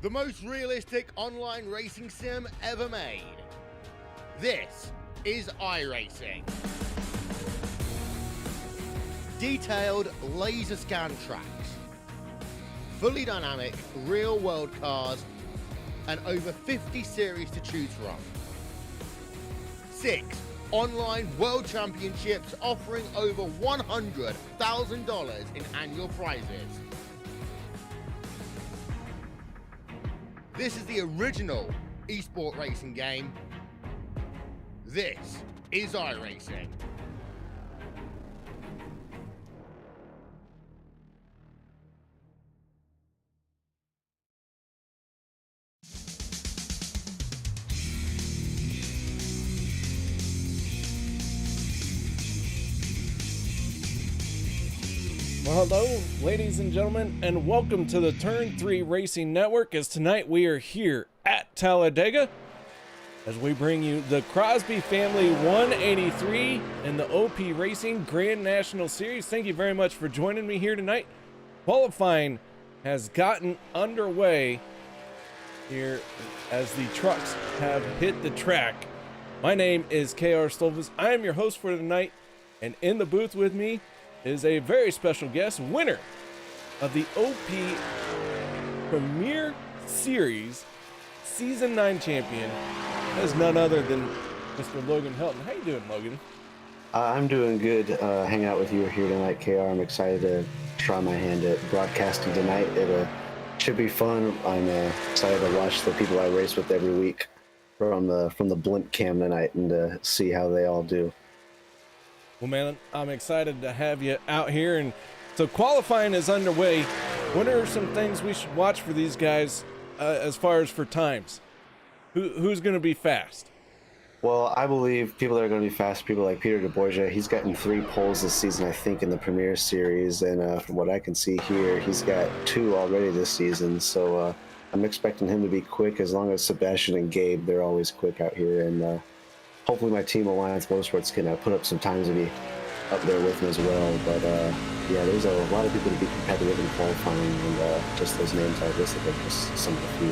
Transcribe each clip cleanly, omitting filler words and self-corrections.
the most realistic online racing sim ever made. This is iRacing. Detailed laser scan tracks, fully dynamic real-world cars, and over 50 series to choose from. 6 online world championships offering over $100,000 in annual prizes. This is the original esport racing game. This is iRacing. Well, hello, ladies and gentlemen, and welcome to the Turn 3 Racing Network, as tonight we are here at Talladega as we bring you the Crosby Family 183 and the OP Racing Grand National Series. Thank you very much for joining me here tonight. Qualifying has gotten underway here as the trucks have hit the track. My name is KR Stolvis. I am your host for tonight, and in the booth with me is a very special guest, winner of the OP Premier Series Season 9 champion, is none other than Mr. Logan Helton. How you doing, Logan? I'm doing good. Hanging out with you here tonight, KR. I'm excited to try my hand at broadcasting tonight. It should be fun. I'm excited to watch the people I race with every week from the blimp cam tonight and see how they all do. Well, man, I'm excited to have you out here. And so qualifying is underway. What are some things we should watch for these guys as far as for times? Who's going to be fast? Well, I believe people that are going to be fast, people like Peter DeBorgia, he's gotten 3 poles this season, I think, in the Premier Series. And from what I can see here, he's got 2 already this season. So I'm expecting him to be quick. As long as Sebastian and Gabe, they're always quick out here. And hopefully my team, Alliance Motorsports, can put up some times to be up there with them as well. But yeah, there's a lot of people to be competitive in qualifying, and just those names I listed are just some of the few.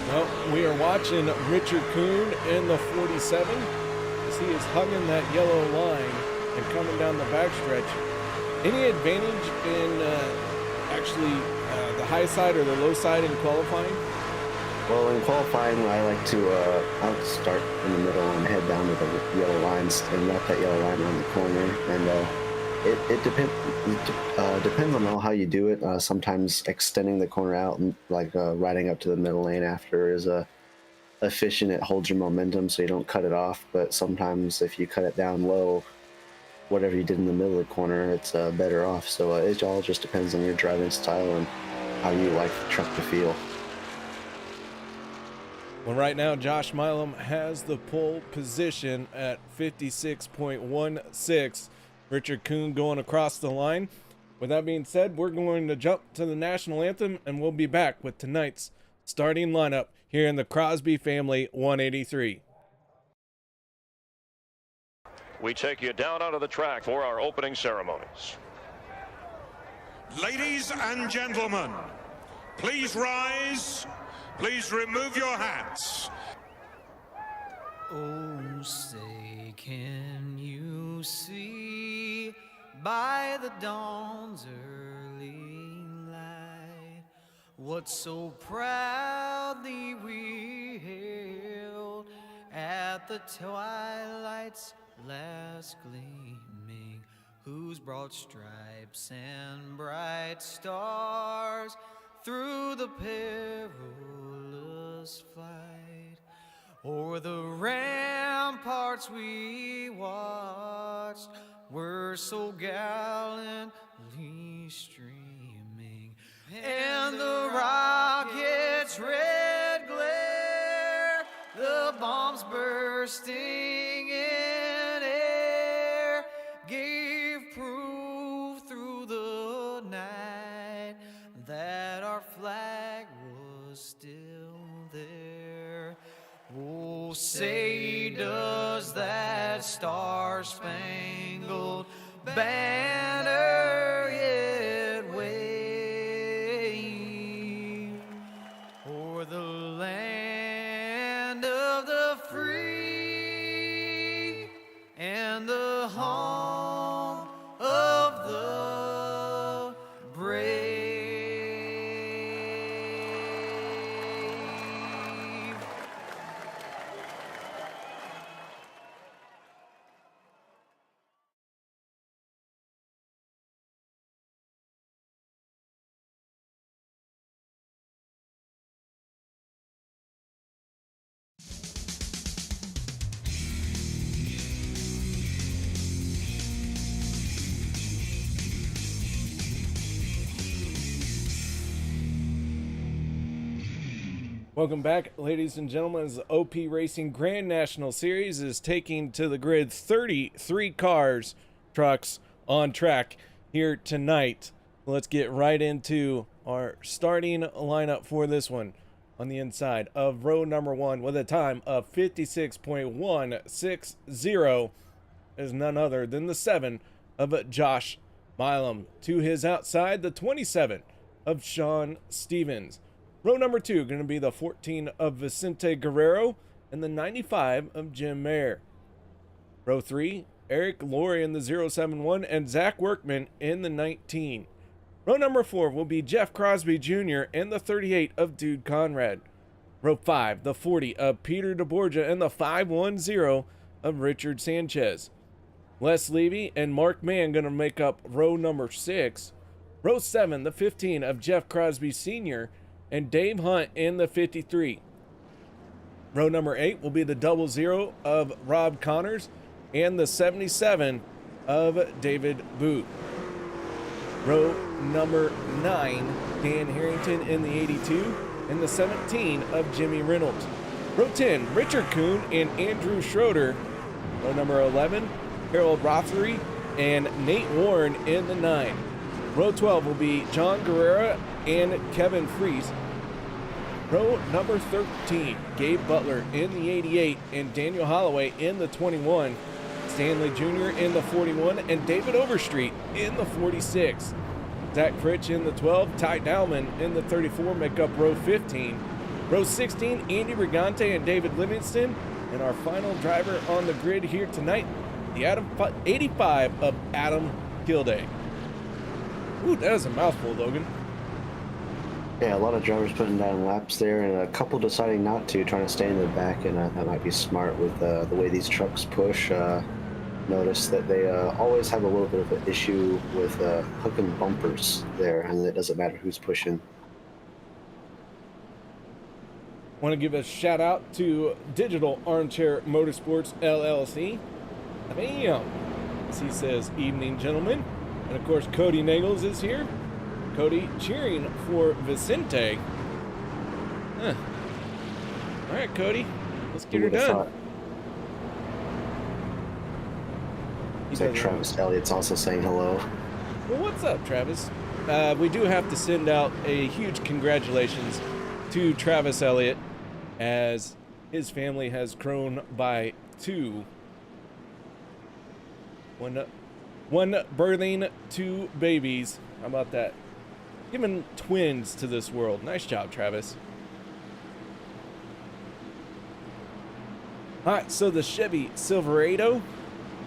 Well, we are watching Richard Kuhn in the 47 as he is hugging that yellow line and coming down the backstretch. Any advantage in actually the high side or the low side in qualifying? Well, in qualifying, I like to I'll start in the middle and head down to the yellow lines and wrap that yellow line around the corner. And it depends on how you do it. Sometimes extending the corner out and riding up to the middle lane after is efficient. It holds your momentum so you don't cut it off. But sometimes if you cut it down low, whatever you did in the middle of the corner, it's better off. So it all just depends on your driving style and how you like the truck to feel. Well, right now, Josh Milam has the pole position at 56.16. Richard Kuhn going across the line. With that being said, we're going to jump to the national anthem, and we'll be back with tonight's starting lineup here in the Crosby Family 183. We take you down onto the track for our opening ceremonies. Ladies and gentlemen, please rise. Please remove your hats. Oh, say, can you see by the dawn's early light what so proudly we hailed at the twilight's last gleaming, whose broad stripes and bright stars through the perilous flight o'er the ramparts we watched were so gallantly streaming, and the rocket's red glare, the bombs bursting in air, gave proof through the night that our flag was still there. Oh, say does that star-spangled banner yet wave Welcome back, ladies and gentlemen, as the OP Racing Grand National Series is taking to the grid 33 cars, trucks on track here tonight. Let's get right into our starting lineup for this one. On the inside of row number 1 with a time of 56.160 is none other than the 7 of Josh Milam. To his outside, the 27 of Sean Stevens. Row number 2 going to be the 14 of Vicente Guerrero and the 95 of Jim Mayer. Row 3, Eric Laurie in the 071 and Zach Workman in the 19. Row number 4 will be Jeff Crosby Jr. and the 38 of Dude Conrad. Row 5, the 40 of Peter DeBorgia and the 510 of Richard Sanchez. Les Levy and Mark Mann going to make up row number 6. Row 7, the 15 of Jeff Crosby Sr. and Dave Hunt in the 53. Row number 8 will be the 00 of Rob Connors and the 77 of David Booth. Row number 9, Dan Harrington in the 82 and the 17 of Jimmy Reynolds. Row 10, Richard Kuhn and Andrew Schroeder. Row number 11, Harold Rothery and Nate Warren in the 9. Row 12 will be John Guerrera and Kevin Fries. Row number 13, Gabe Butler in the 88 and Daniel Holloway in the 21. Stanley Jr. in the 41 and David Overstreet in the 46. Zach Fritsch in the 12, Ty Dowman in the 34 make up row 15. Row 16, Andy Brigante and David Livingston. And our final driver on the grid here tonight, the 85 of Adam Kilday. Ooh, that is a mouthful, Logan. Yeah, a lot of drivers putting down laps there, and a couple deciding not to, trying to stay in the back, and that might be smart with the way these trucks push. Notice that they always have a little bit of an issue with hooking bumpers there, and it doesn't matter who's pushing. Want to give a shout out to Digital Armchair Motorsports LLC. Bam! As he says, evening, gentlemen. And of course, Cody Nagels is here. Cody cheering for Vicente. Huh. All right, Cody, let's get her done. He's like Travis Elliott's also saying hello. Well, what's up, Travis? We do have to send out a huge congratulations to Travis Elliott, as his family has grown by 2. One birthing, 2 babies. How about that? Giving twins to this world. Nice job, Travis. All right, so the Chevy Silverado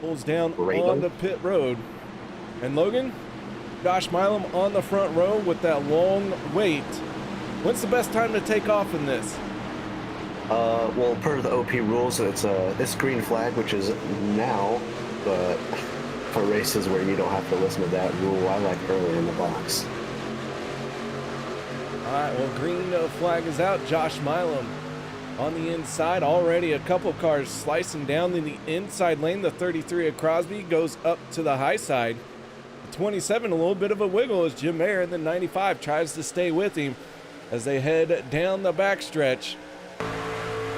pulls down on the pit road. And Logan, Josh Milam on the front row with that long wait. When's the best time to take off in this? Well, per the OP rules, it's this green flag, which is now, but for races where you don't have to listen to that rule, I like early in the box. All right, well, green flag is out. Josh Milam on the inside. Already a couple cars slicing down in the inside lane. The 33 of Crosby goes up to the high side. The 27, a little bit of a wiggle as Jim Mayer in the 95 tries to stay with him as they head down the backstretch.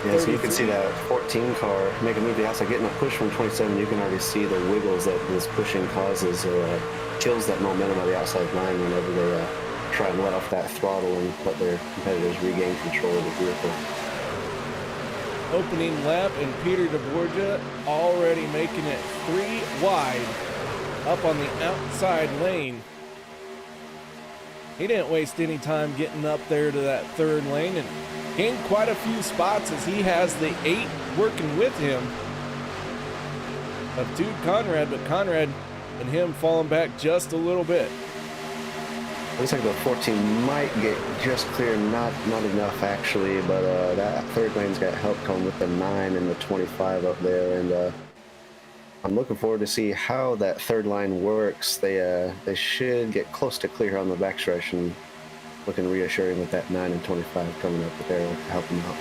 Yeah, so you can see that 14 car make a move the outside, getting a push from 27. You can already see the wiggles that this pushing causes, or kills that momentum of the outside line whenever they try and let off that throttle and let their competitors regain control of the vehicle. Opening lap, and Peter DeBorgia already making it 3 wide up on the outside lane. He didn't waste any time getting up there to that 3rd lane and gained quite a few spots as he has the 8 working with him of Dude Conrad, but Conrad and him falling back just a little bit. Looks like the 14 might get just clear, not enough actually, but that 3rd lane's got help coming with the 9 and the 25 up there, and I'm looking forward to see how that 3rd line works. They should get close to clear on the backstretch, and looking reassuring with that 9 and 25 coming up there to help them out.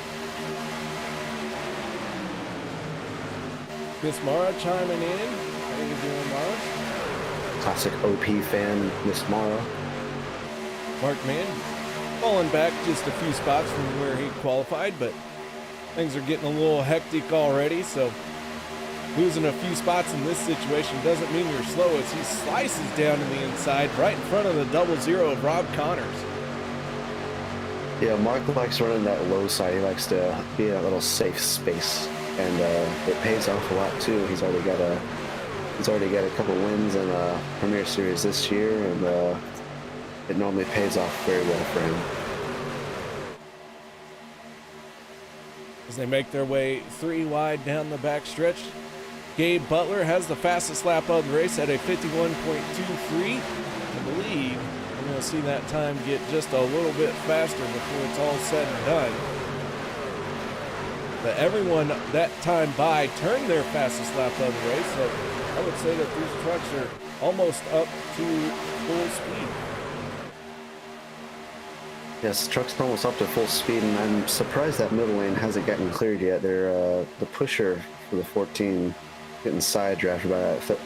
Miss Mara chiming in. How you doing, Mara? Classic OP fan, Miss Mara. Mark Mann falling back just a few spots from where he qualified, but things are getting a little hectic already, so losing a few spots in this situation doesn't mean you're slow, as he slices down to the inside right in front of the 00 of Rob Connors. Yeah, Mark likes running that low side. He likes to be in a little safe space, and it pays off a lot too. He's already got a couple wins in Premier Series this year, and it normally pays off very well for him. As they make their way 3 wide down the backstretch, Gabe Butler has the fastest lap of the race at a 51.23. I believe we're going to see that time get just a little bit faster before it's all said and done. But everyone that time by turned their fastest lap of the race, so I would say that these trucks are almost up to full speed. Yes, the truck's almost up to full speed, and I'm surprised that middle lane hasn't gotten cleared yet. They're the pusher for the 14 getting side drafted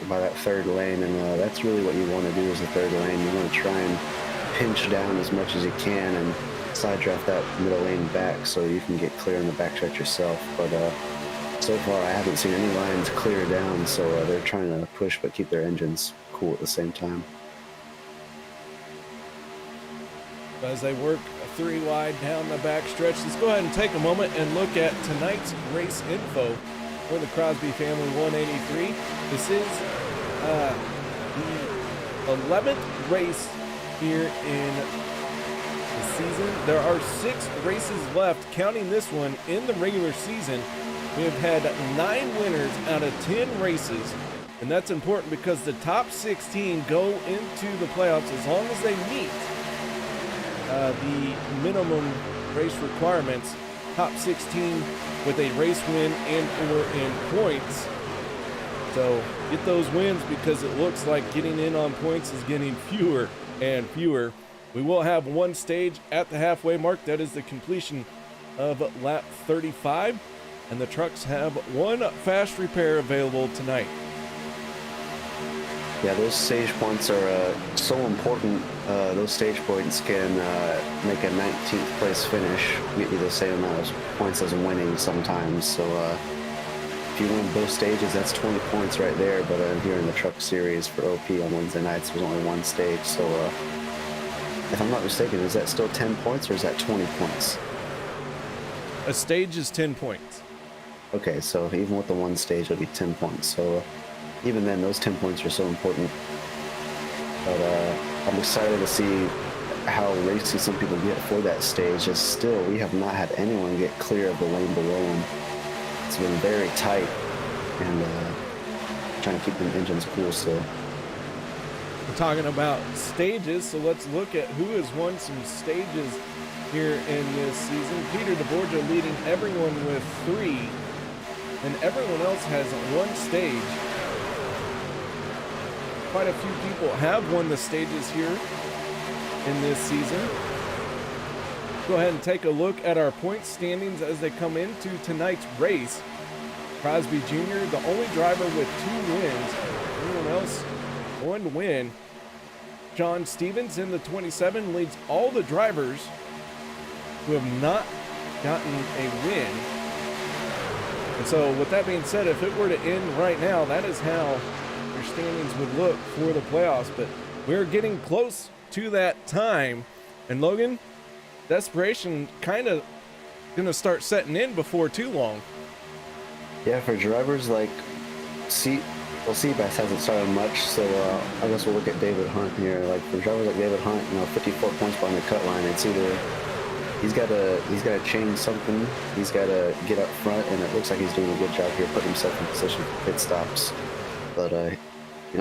by that third lane, and that's really what you want to do as a third lane. You want to try and pinch down as much as you can and side draft that middle lane back so you can get clear on the backstretch yourself. But so far I haven't seen any lines clear down, so they're trying to push but keep their engines cool at the same time. As they work 3 wide down the backstretch, let's go ahead and take a moment and look at tonight's race info for the Crosby Family 183. This is the 11th race here in the season. There are 6 races left, counting this one in the regular season. We have had 9 winners out of 10 races, and that's important because the top 16 go into the playoffs as long as they meet the minimum race requirements. Top 16 with a race win and or in points. So get those wins, because it looks like getting in on points is getting fewer and fewer. We will have one stage at the halfway mark. That is the completion of lap 35, and the trucks have one fast repair available tonight. Yeah, those stage points are so important. Those stage points can make a 19th place finish, get you the same amount of points as winning sometimes. So if you win both stages, that's 20 points right there. But here in the Truck Series for OP on Wednesday nights, there's only one stage. So if I'm not mistaken, is that still 10 points or is that 20 points? A stage is 10 points. Okay, so even with the one stage, it'll be 10 points. So even then, those 10 points are so important. But I'm excited to see how racy some people get for that stage. As still, we have not had anyone get clear of the lane below them. It's been very tight, and trying to keep the engines cool still. We're talking about stages, so let's look at who has won some stages here in this season. Peter DeBorgia leading everyone with 3, and everyone else has one stage. Quite a few people have won the stages here in this season. Go ahead and take a look at our point standings as they come into tonight's race. Crosby Jr., the only driver with 2 wins. Everyone else 1 win. John Stevens in the 27 leads all the drivers who have not gotten a win. And so with that being said, if it were to end right now, that is how your standings would look for the playoffs. But we're getting close to that time, and Logan, desperation kind of gonna start setting in before too long. Yeah, for drivers like Seabass hasn't started much, so I guess we'll look at David Hunt here. Like for drivers like David Hunt, 54 points behind the cut line. It's either he's got to change something, he's got to get up front, and it looks like he's doing a good job here, putting himself in position for pit stops. But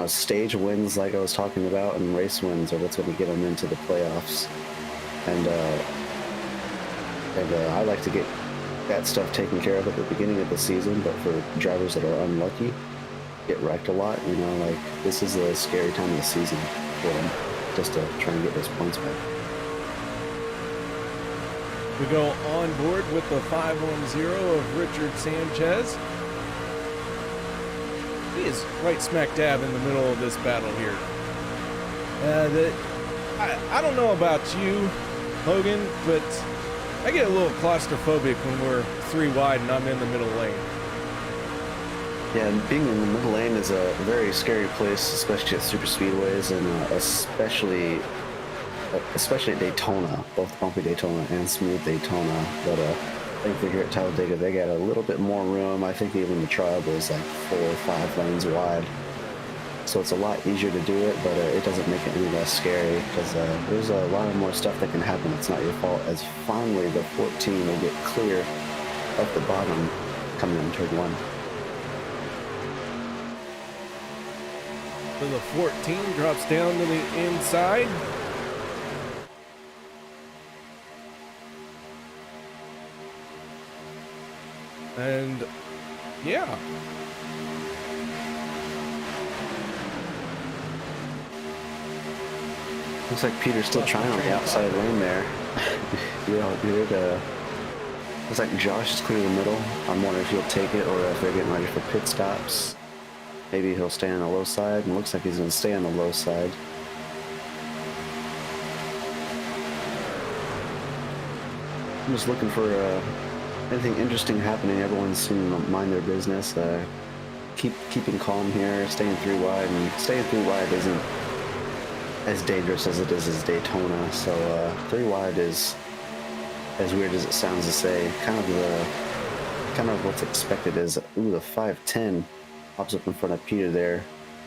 stage wins, like I was talking about, and race wins are what's going to get them into the playoffs. And I like to get that stuff taken care of at the beginning of the season. But for drivers that are unlucky, get wrecked a lot, this is a scary time of the season for them, just to try and get those points back. We go on board with the 510 of Richard Sanchez. He is right smack dab in the middle of this battle here. I don't know about you, Logan, but I get a little claustrophobic when we're 3 wide and I'm in the middle lane. Yeah, and being in the middle lane is a very scary place, especially at super speedways, and especially at Daytona, both bumpy Daytona and smooth Daytona. But thankfully here at Talladega, they got a little bit more room. I think even the trial was like 4 or 5 lanes wide. So it's a lot easier to do it, but it doesn't make it any less scary because there's a lot more stuff that can happen. It's not your fault. As finally the 14 will get clear of the bottom coming in turn 1. So the 14 drops down to the inside. And yeah. Looks like Peter's still trying on the outside lane there. Yeah, dude. Looks like Josh is clear in the middle. I'm wondering if he'll take it or if they're getting ready for pit stops. Maybe he'll stay on the low side, and looks like he's going to stay on the low side. I'm just looking for anything interesting happening. Everyone's seeming to mind their business. Keeping calm here, staying 3 wide, and staying 3 wide isn't as dangerous as it is as Daytona. So 3 wide is, as weird as it sounds to say, kind of what's expected is, ooh, the 510 pops up in front of Peter there.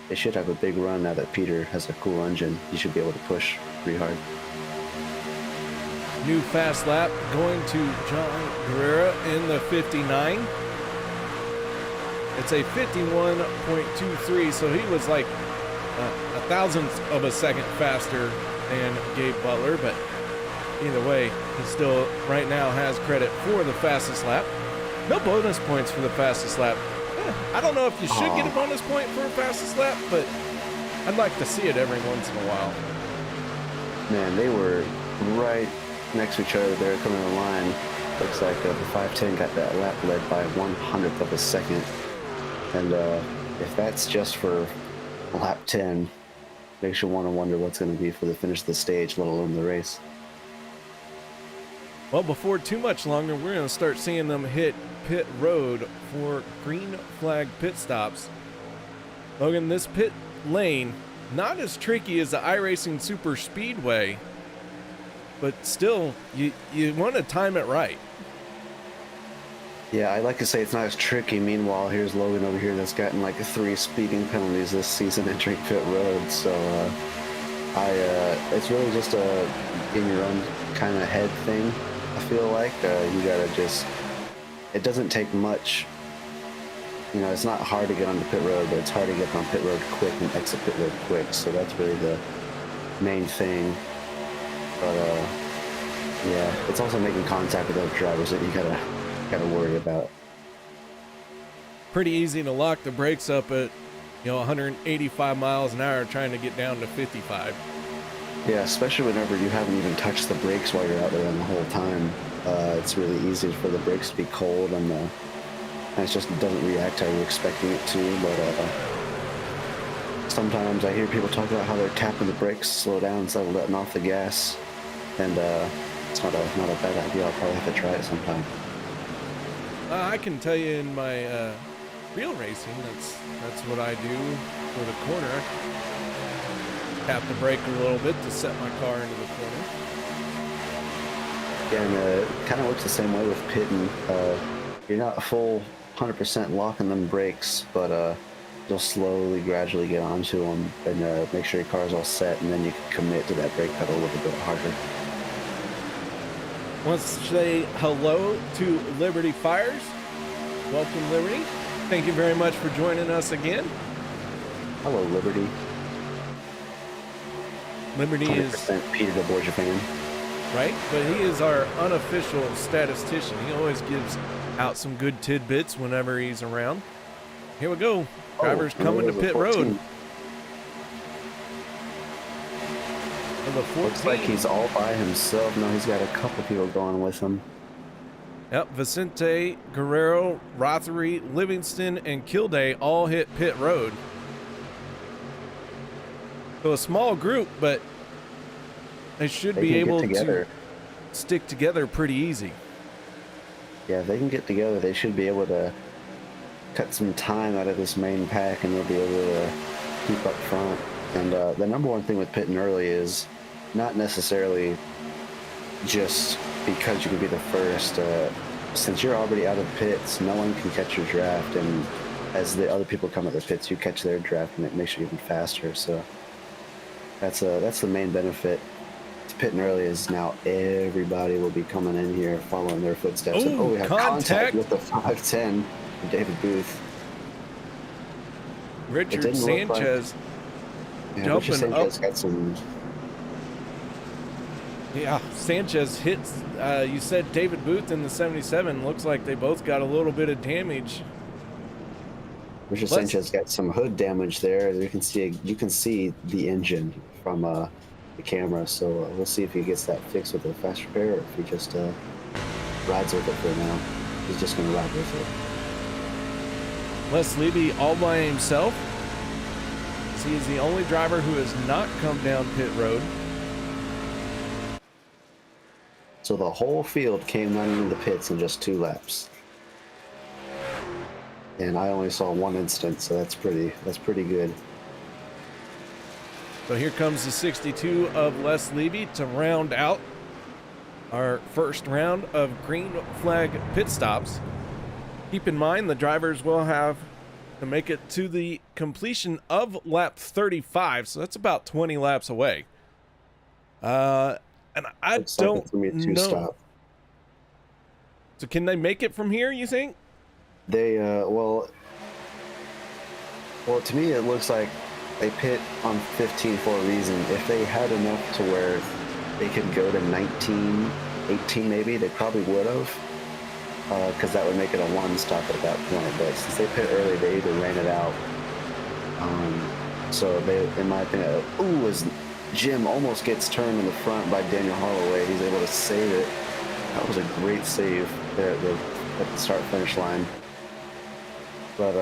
They should have a big run now that Peter has a cool engine. He should be able to push pretty hard. New fast lap going to John Guerrero in the 59. It's a 51.23, so he was like a thousandth of a second faster than Gabe Butler, but either way, he still right now has credit for the fastest lap. No bonus points for the fastest lap. I don't know if you should get a bonus point for a fastest lap, but I'd like to see it every once in a while. Man, they were right next to each other there coming in line. Looks like the 510 got that lap led by 1/100th of a second. And if that's just for lap 10, makes you want to wonder what's going to be for the finish of the stage, let alone the race. Well, before too much longer, we're going to start seeing them hit pit road for green flag pit stops. Logan, this pit lane, not as tricky as the iRacing Super Speedway, but still, you want to time it right. Yeah, I like to say it's not as tricky. Meanwhile, here's Logan over here that's gotten like 3 speeding penalties this season entering pit road. So it's really just a in your own kind of head thing. I feel like you gotta just, it doesn't take much. You know, it's not hard to get onto pit road, but it's hard to get on pit road quick and exit pit road quick. So that's really the main thing. But yeah, it's also making contact with other drivers that you gotta worry about. Pretty easy to lock the brakes up at 185 miles an hour trying to get down to 55. Yeah, especially whenever you haven't even touched the brakes while you're out there on the whole time. It's really easy for the brakes to be cold, and it just doesn't react how you're expecting it to. But sometimes I hear people talk about how they're tapping the brakes to slow down instead of letting off the gas, and it's not a bad idea. I'll probably have to try it sometime. I can tell you in my real racing, that's what I do for the corner. Tap the brake a little bit to set my car into the corner. Yeah, and it kind of works the same way with pitting. You're not a full 100% locking them brakes, but you'll slowly, gradually get onto them and make sure your car's all set, and then you can commit to that brake pedal a little bit harder. Wants to say hello to Liberty Fires. Welcome, Liberty. Thank you very much for joining us again. Hello, Liberty. Liberty is 100% Peter the Borgia fan. Right, but he is our unofficial statistician. He always gives out some good tidbits whenever he's around. Here we go. Drivers coming to pit road. The 14. Looks like he's all by himself. No, he's got a couple people going with him. Yep, Vicente, Guerrero, Rothery, Livingston, and Kilday all hit pit road. So a small group, but they should be able to. stick together pretty easy. Yeah, if they can get together, they should be able to cut some time out of this main pack, and they'll be able to keep up front. And the number one thing with pitting early is not necessarily just because you can be the first. Since you're already out of pits, no one can catch your draft, and as the other people come out of the pits, you catch their draft, and it makes you even faster. So that's the main benefit to pitting early, is now everybody will be coming in here following their footsteps. Ooh, and we have contact with the 510 from David Booth. Richard Sanchez Richard jumping up. Sanchez got some. Yeah, Sanchez hits. You said David Booth in the 77. Looks like they both got a little bit of damage. Richard Sanchez got some hood damage there. You can see the engine from the camera. So we'll see if he gets that fixed with a fast repair, or if he just rides with it for now. He's just going to ride with it. Les Levy all by himself. He is the only driver who has not come down pit road. So the whole field came down into the pits in just 2 laps. And I only saw 1 incident, so that's pretty good. So here comes the 62 of Les Levy to round out our first round of green flag pit stops. Keep in mind the drivers will have to make it to the completion of lap 35, so that's about 20 laps away. And I don't know. So can they make it from here, you think? They well, to me it looks like they pit on 15 for a reason. If they had enough to where they could go to 19, 18 maybe, they probably would have, because that would make it a 1 stop at that point. But since they pit early, they either ran it out. So they, in my opinion, as Jim almost gets turned in the front by Daniel Holloway, he's able to save it. That was a great save there at the start-finish line. But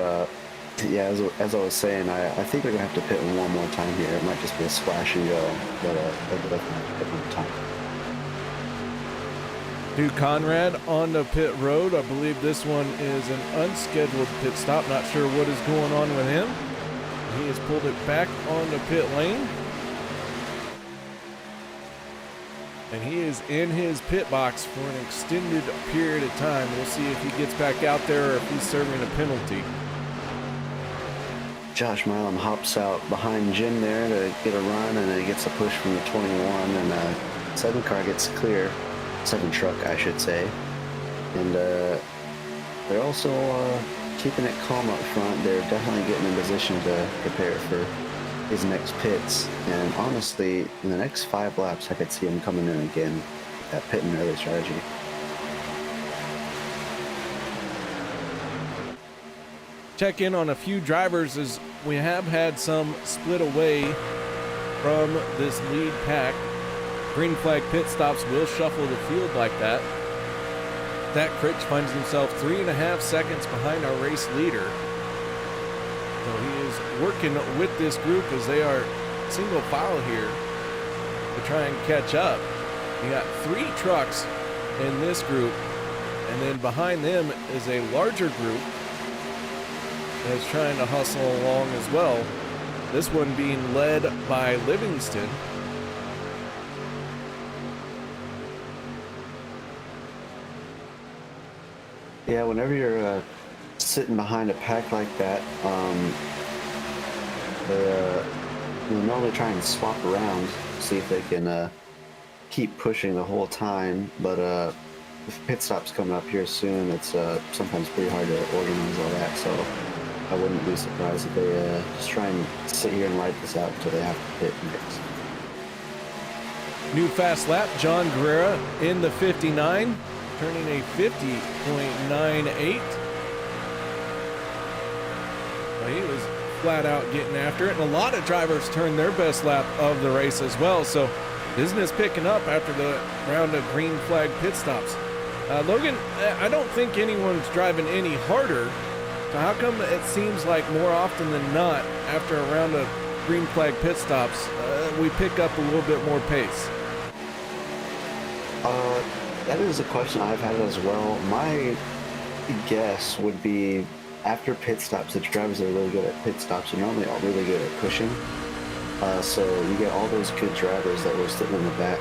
yeah, as I was saying, I think they're gonna have to pit one more time here. It might just be a splash and go, but they're gonna have to pit one time. Duke Conrad on the pit road. I believe this one is an unscheduled pit stop. Not sure what is going on with him. He has pulled it back on the pit lane. And he is in his pit box for an extended period of time. We'll see if he gets back out there or if he's serving a penalty. Josh Milam hops out behind Jim there to get a run, and then he gets a push from the 21, and 7 car gets clear. 7 truck, I should say. And they're also keeping it calm up front. They're definitely getting in position to prepare for his next pits. And honestly, in the next 5 laps, I could see him coming in again with that pit and early strategy. Check in on a few drivers, as we have had some split away from this lead pack. Green flag pit stops will shuffle the field like that. Zach Critch finds himself 3.5 seconds behind our race leader. So he is working with this group as they are single file here to try and catch up. You got 3 trucks in this group, and then behind them is a larger group that is trying to hustle along as well. This one being led by Livingston. Yeah, whenever you're sitting behind a pack like that, they normally try and swap around, see if they can keep pushing the whole time. But if pit stops coming up here soon, it's sometimes pretty hard to organize all that. So I wouldn't be surprised if they just try and sit here and ride this out until they have to pit next. New fast lap, John Guerrera in the 59. Turning a 50.98. Well, he was flat out getting after it, and a lot of drivers turned their best lap of the race as well. So business picking up after the round of green flag pit stops. Logan, I don't think anyone's driving any harder. So how come it seems like more often than not, after a round of green flag pit stops, we pick up a little bit more pace? That is a question I've had as well. My guess would be after pit stops, the drivers that are really good at pit stops are normally all really good at pushing. So you get all those good drivers that were sitting in the back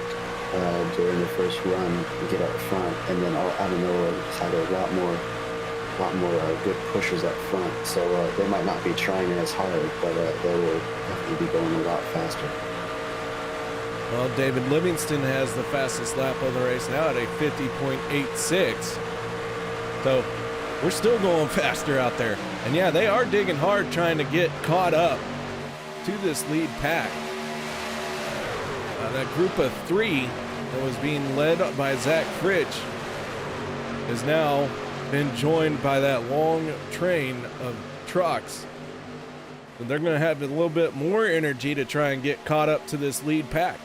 during the first run get up front, and then out of nowhere had a lot more good pushers up front. So they might not be trying as hard, but they will definitely be going a lot faster. Well, David Livingston has the fastest lap of the race now at a 50.86. So we're still going faster out there. And yeah, they are digging hard trying to get caught up to this lead pack. That group of three that was being led by Zach Fritsch has now been joined by that long train of trucks. So they're going to have a little bit more energy to try and get caught up to this lead pack.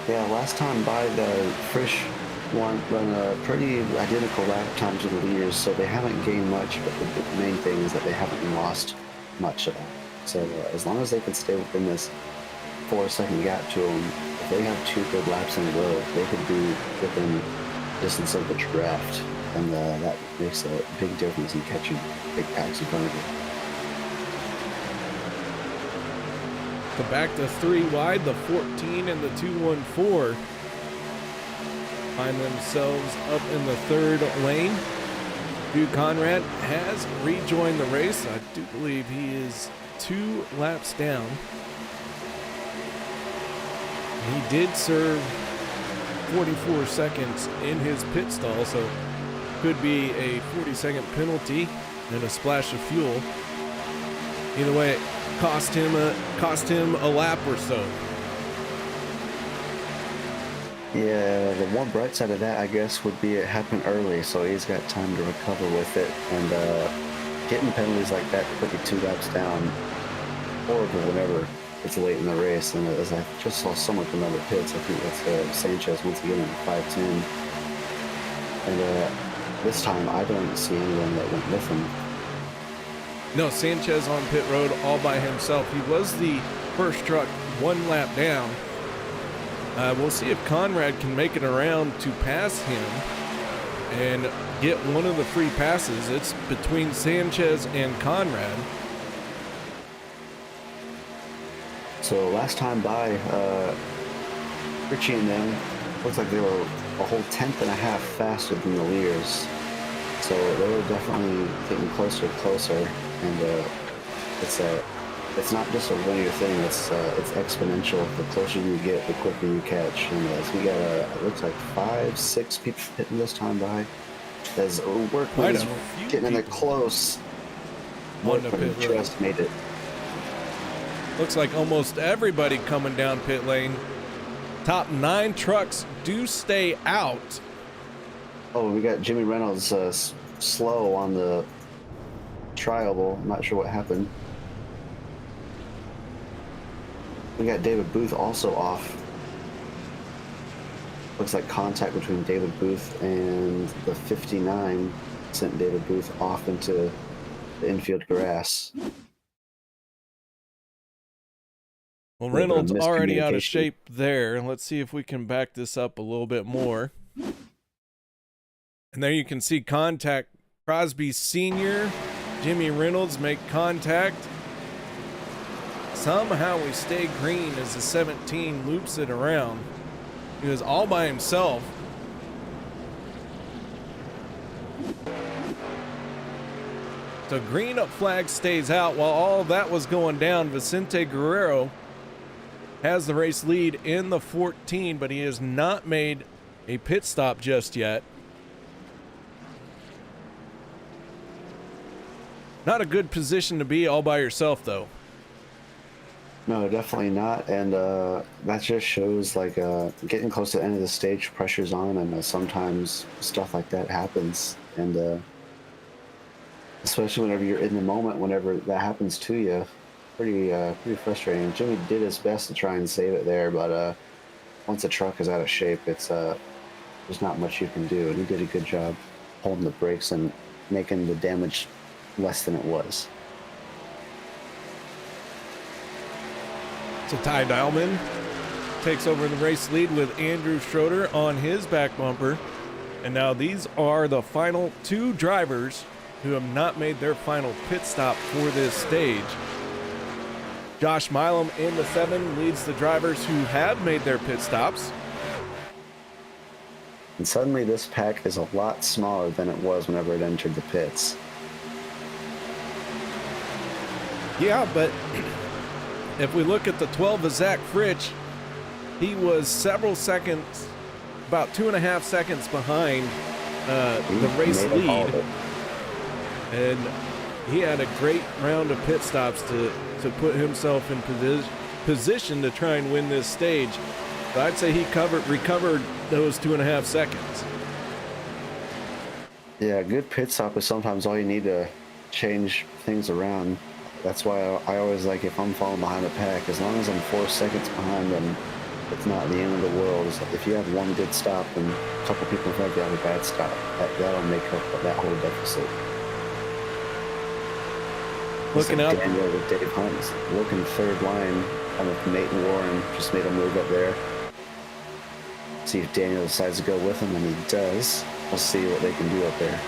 Yeah, last time by, the Frisch run a pretty identical lap time to the leaders, so they haven't gained much, but the main thing is that they haven't lost much at all. So as long as they can stay within this 4-second gap to them, if they have 2 good laps in a row, they could be within distance of the draft, and that makes a big difference in catching big packs in front of you. So back to 3 wide, the 14 and the 214 find themselves up in the third lane. Hugh Conrad has rejoined the race. I do believe he is 2 laps down. He did serve 44 seconds in his pit stall, so could be a 40-second penalty and a splash of fuel. Either way, it cost him a lap or so. Yeah, the one bright side of that, I guess, would be it happened early, so he's got time to recover with it. And getting penalties like that to put you 2 laps down, horrible whenever it's late in the race. And as I just saw someone come out of the pits, I think that's Sanchez once again in the 510. And this time, I don't see anyone that went with him. No, Sanchez on pit road all by himself. He was the first truck 1 lap down. We'll see if Conrad can make it around to pass him and get one of the free passes. It's between Sanchez and Conrad. So last time by, Richie and them, looks like they were a whole 1/10 and a half faster than the leaders. So they were definitely getting closer and closer, and it's not just a linear thing. It's exponential. The closer you get, the quicker you catch. And as we got it looks like 5-6 people hitting this time by. As Workman is getting in there close, Workman just made it. Looks like almost everybody coming down pit lane. Top 9 trucks do stay out. Oh, we got Jimmy Reynolds slow on the triable. I'm not sure what happened. We got David Booth also off. Looks like contact between David Booth and the 59 sent David Booth off into the infield grass. Well, Reynolds already out of shape there. Let's see if we can back this up a little bit more. And there you can see contact. Crosby Sr., Jimmy Reynolds make contact. Somehow we stay green as the 17 loops it around. He was all by himself. So green up flag stays out. While all of that was going down, Vicente Guerrero has the race lead in the 14, but he has not made a pit stop just yet. Not a good position to be all by yourself, though. No, definitely not. And that just shows, like, getting close to the end of the stage, pressure's on, and sometimes stuff like that happens. And especially whenever you're in the moment, whenever that happens to you, pretty frustrating. Jimmy did his best to try and save it there, but once the truck is out of shape, it's there's not much you can do. And he did a good job holding the brakes and making the damage less than it was. So Ty Dialman takes over the race lead with Andrew Schroeder on his back bumper. And now these are the final two drivers who have not made their final pit stop for this stage. Josh Milam in the 7 leads the drivers who have made their pit stops. And suddenly this pack is a lot smaller than it was whenever it entered the pits. Yeah, but if we look at the 12 of Zach Fritsch, he was several seconds, about 2.5 seconds behind the race lead. And he had a great round of pit stops to put himself in position to try and win this stage. So I'd say he recovered those 2.5 seconds. Yeah, a good pit stop is sometimes all you need to change things around. That's why I always like, if I'm falling behind a pack, as long as I'm 4 seconds behind them, it's not the end of the world. It's like if you have one good stop and a couple people in front of you have a bad stop, that'll make up for that whole deficit. Looking like up. Daniel with Dave Hunt, working third line with Nathan Warren, just made a move up there. See if Daniel decides to go with him, and he does. We'll see what they can do up there.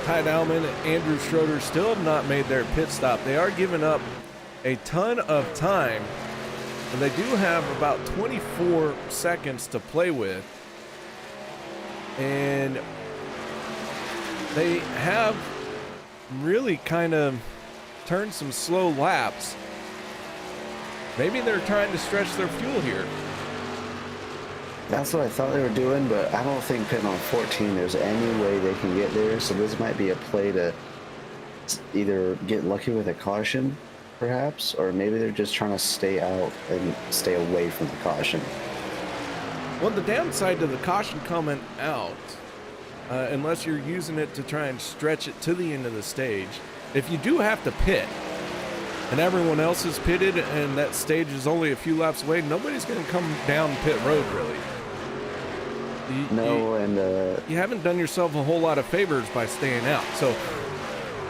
Ty Dowman and Andrew Schroeder still have not made their pit stop. They are giving up a ton of time, and they do have about 24 seconds to play with. And they have really kind of turned some slow laps. Maybe they're trying to stretch their fuel here. That's what I thought they were doing, but I don't think pitting on 14 there's any way they can get there. So this might be a play to either get lucky with a caution, perhaps, or maybe they're just trying to stay out and stay away from the caution. Well, the downside to the caution coming out, unless you're using it to try and stretch it to the end of the stage, if you do have to pit and everyone else is pitted and that stage is only a few laps away, nobody's going to come down pit road, really. You haven't done yourself a whole lot of favors by staying out. So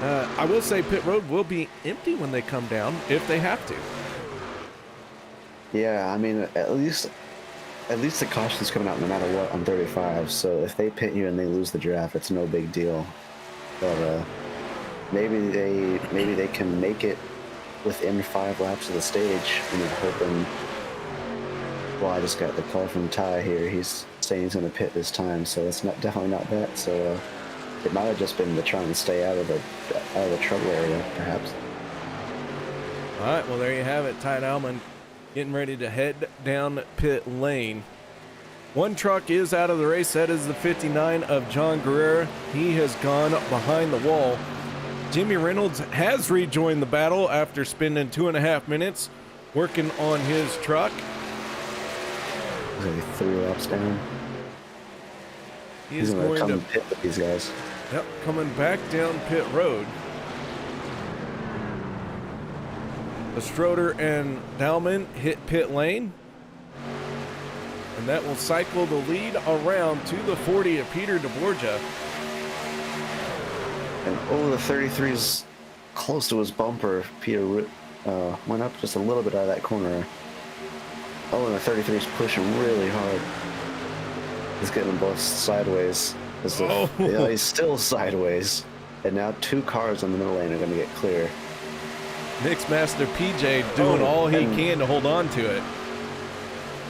I will say pit road will be empty when they come down if they have to. Yeah, I mean, at least the caution's coming out no matter what on 35. So if they pit you and they lose the draft, it's no big deal. But maybe they can make it within 5 laps of the stage, and they're hoping. Well, I just got the call from Ty here. He's saying he's going to pit this time, so it's definitely not that. So it might have just been to try and stay out of the trouble area, perhaps. All right, well, there you have it. Ty Dowman getting ready to head down pit lane. One truck is out of the race. That is the 59 of John Guerrera. He has gone behind the wall. Jimmy Reynolds has rejoined the battle after spending 2.5 minutes working on his truck. Like 3 laps down. He's going to come to pit with these guys. Yep, coming back down pit road. The Schroeder and Dowman hit pit lane. And that will cycle the lead around to the 40 of Peter DeBorgia. And the 33 is close to his bumper. Peter went up just a little bit out of that corner. Oh, and the 33 is pushing really hard. He's getting them both sideways. Yeah, he's still sideways. And now 2 cars in the middle lane are going to get clear. Mixmaster PJ doing all he can to hold on to it.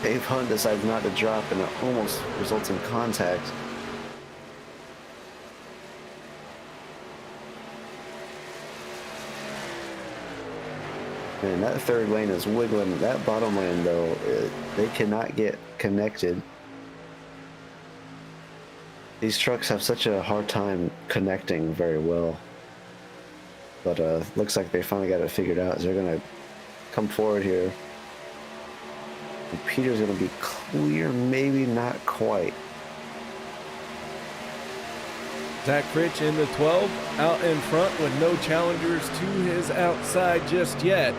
Dave Hunt decides not to drop, and it almost results in contact. Man, that third lane is wiggling. That bottom lane, though, they cannot get connected. These trucks have such a hard time connecting very well. But looks like they finally got it figured out. So they're going to come forward here. And Peter's going to be clear, maybe not quite. Zach Fritsch in the 12, out in front with no challengers to his outside just yet.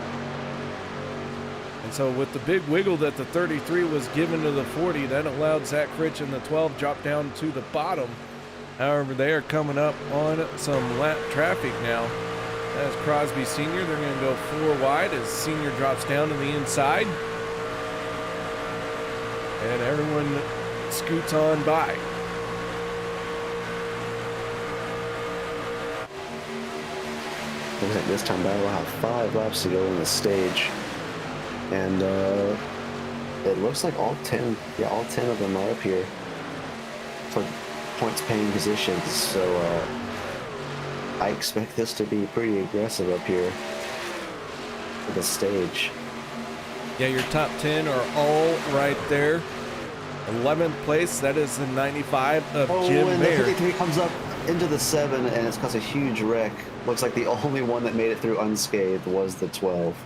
And so with the big wiggle that the 33 was given to the 40, that allowed Zach Fritsch in the 12 drop down to the bottom. However, they are coming up on some lap traffic now. As Crosby Sr., they're going to go 4 wide as Sr. drops down to the inside. And everyone scoots on by. Looks like this time Battle will have 5 laps to go in the stage. And it looks like all 10 of them are up here for points paying positions. So I expect this to be pretty aggressive up here for the stage. Yeah, your top 10 are all right there. 11th place, that is the 95 of Jim and Mayer. the 53 comes up into the 7, and it's caused a huge wreck. Looks like the only one that made it through unscathed was the 12.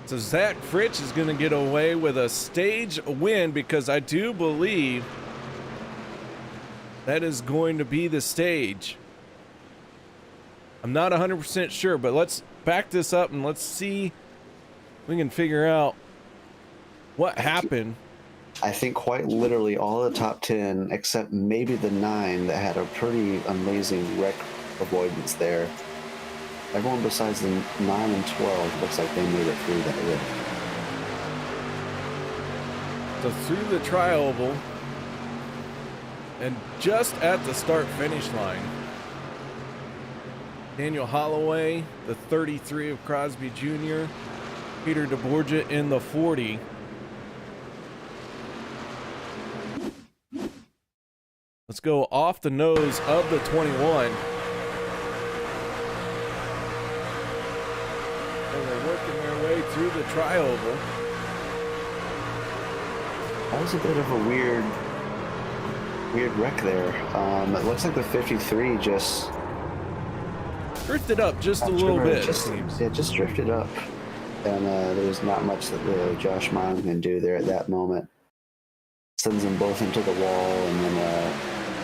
So Zach Fritsch is going to get away with a stage win, because I do believe that is going to be the stage. I'm not 100% sure, but let's back this up and let's see if we can figure out what happened. I think quite literally all of the top 10, except maybe the 9 that had a pretty amazing wreck avoidance there. Everyone besides the 9 and 12 looks like they made it through that wreck. So through the tri-oval, and just at the start-finish line, Daniel Holloway, the 33 of Crosby Jr., Peter DeBorgia in the 40. Let's go off the nose of the 21. And they're working their way through the tri-oval. That was a bit of a weird wreck there. It looks like the 53 just Drifted up just a little bit, just, it seems. It just drifted up. And there's not much that Josh Milam can do there at that moment. Sends them both into the wall, and then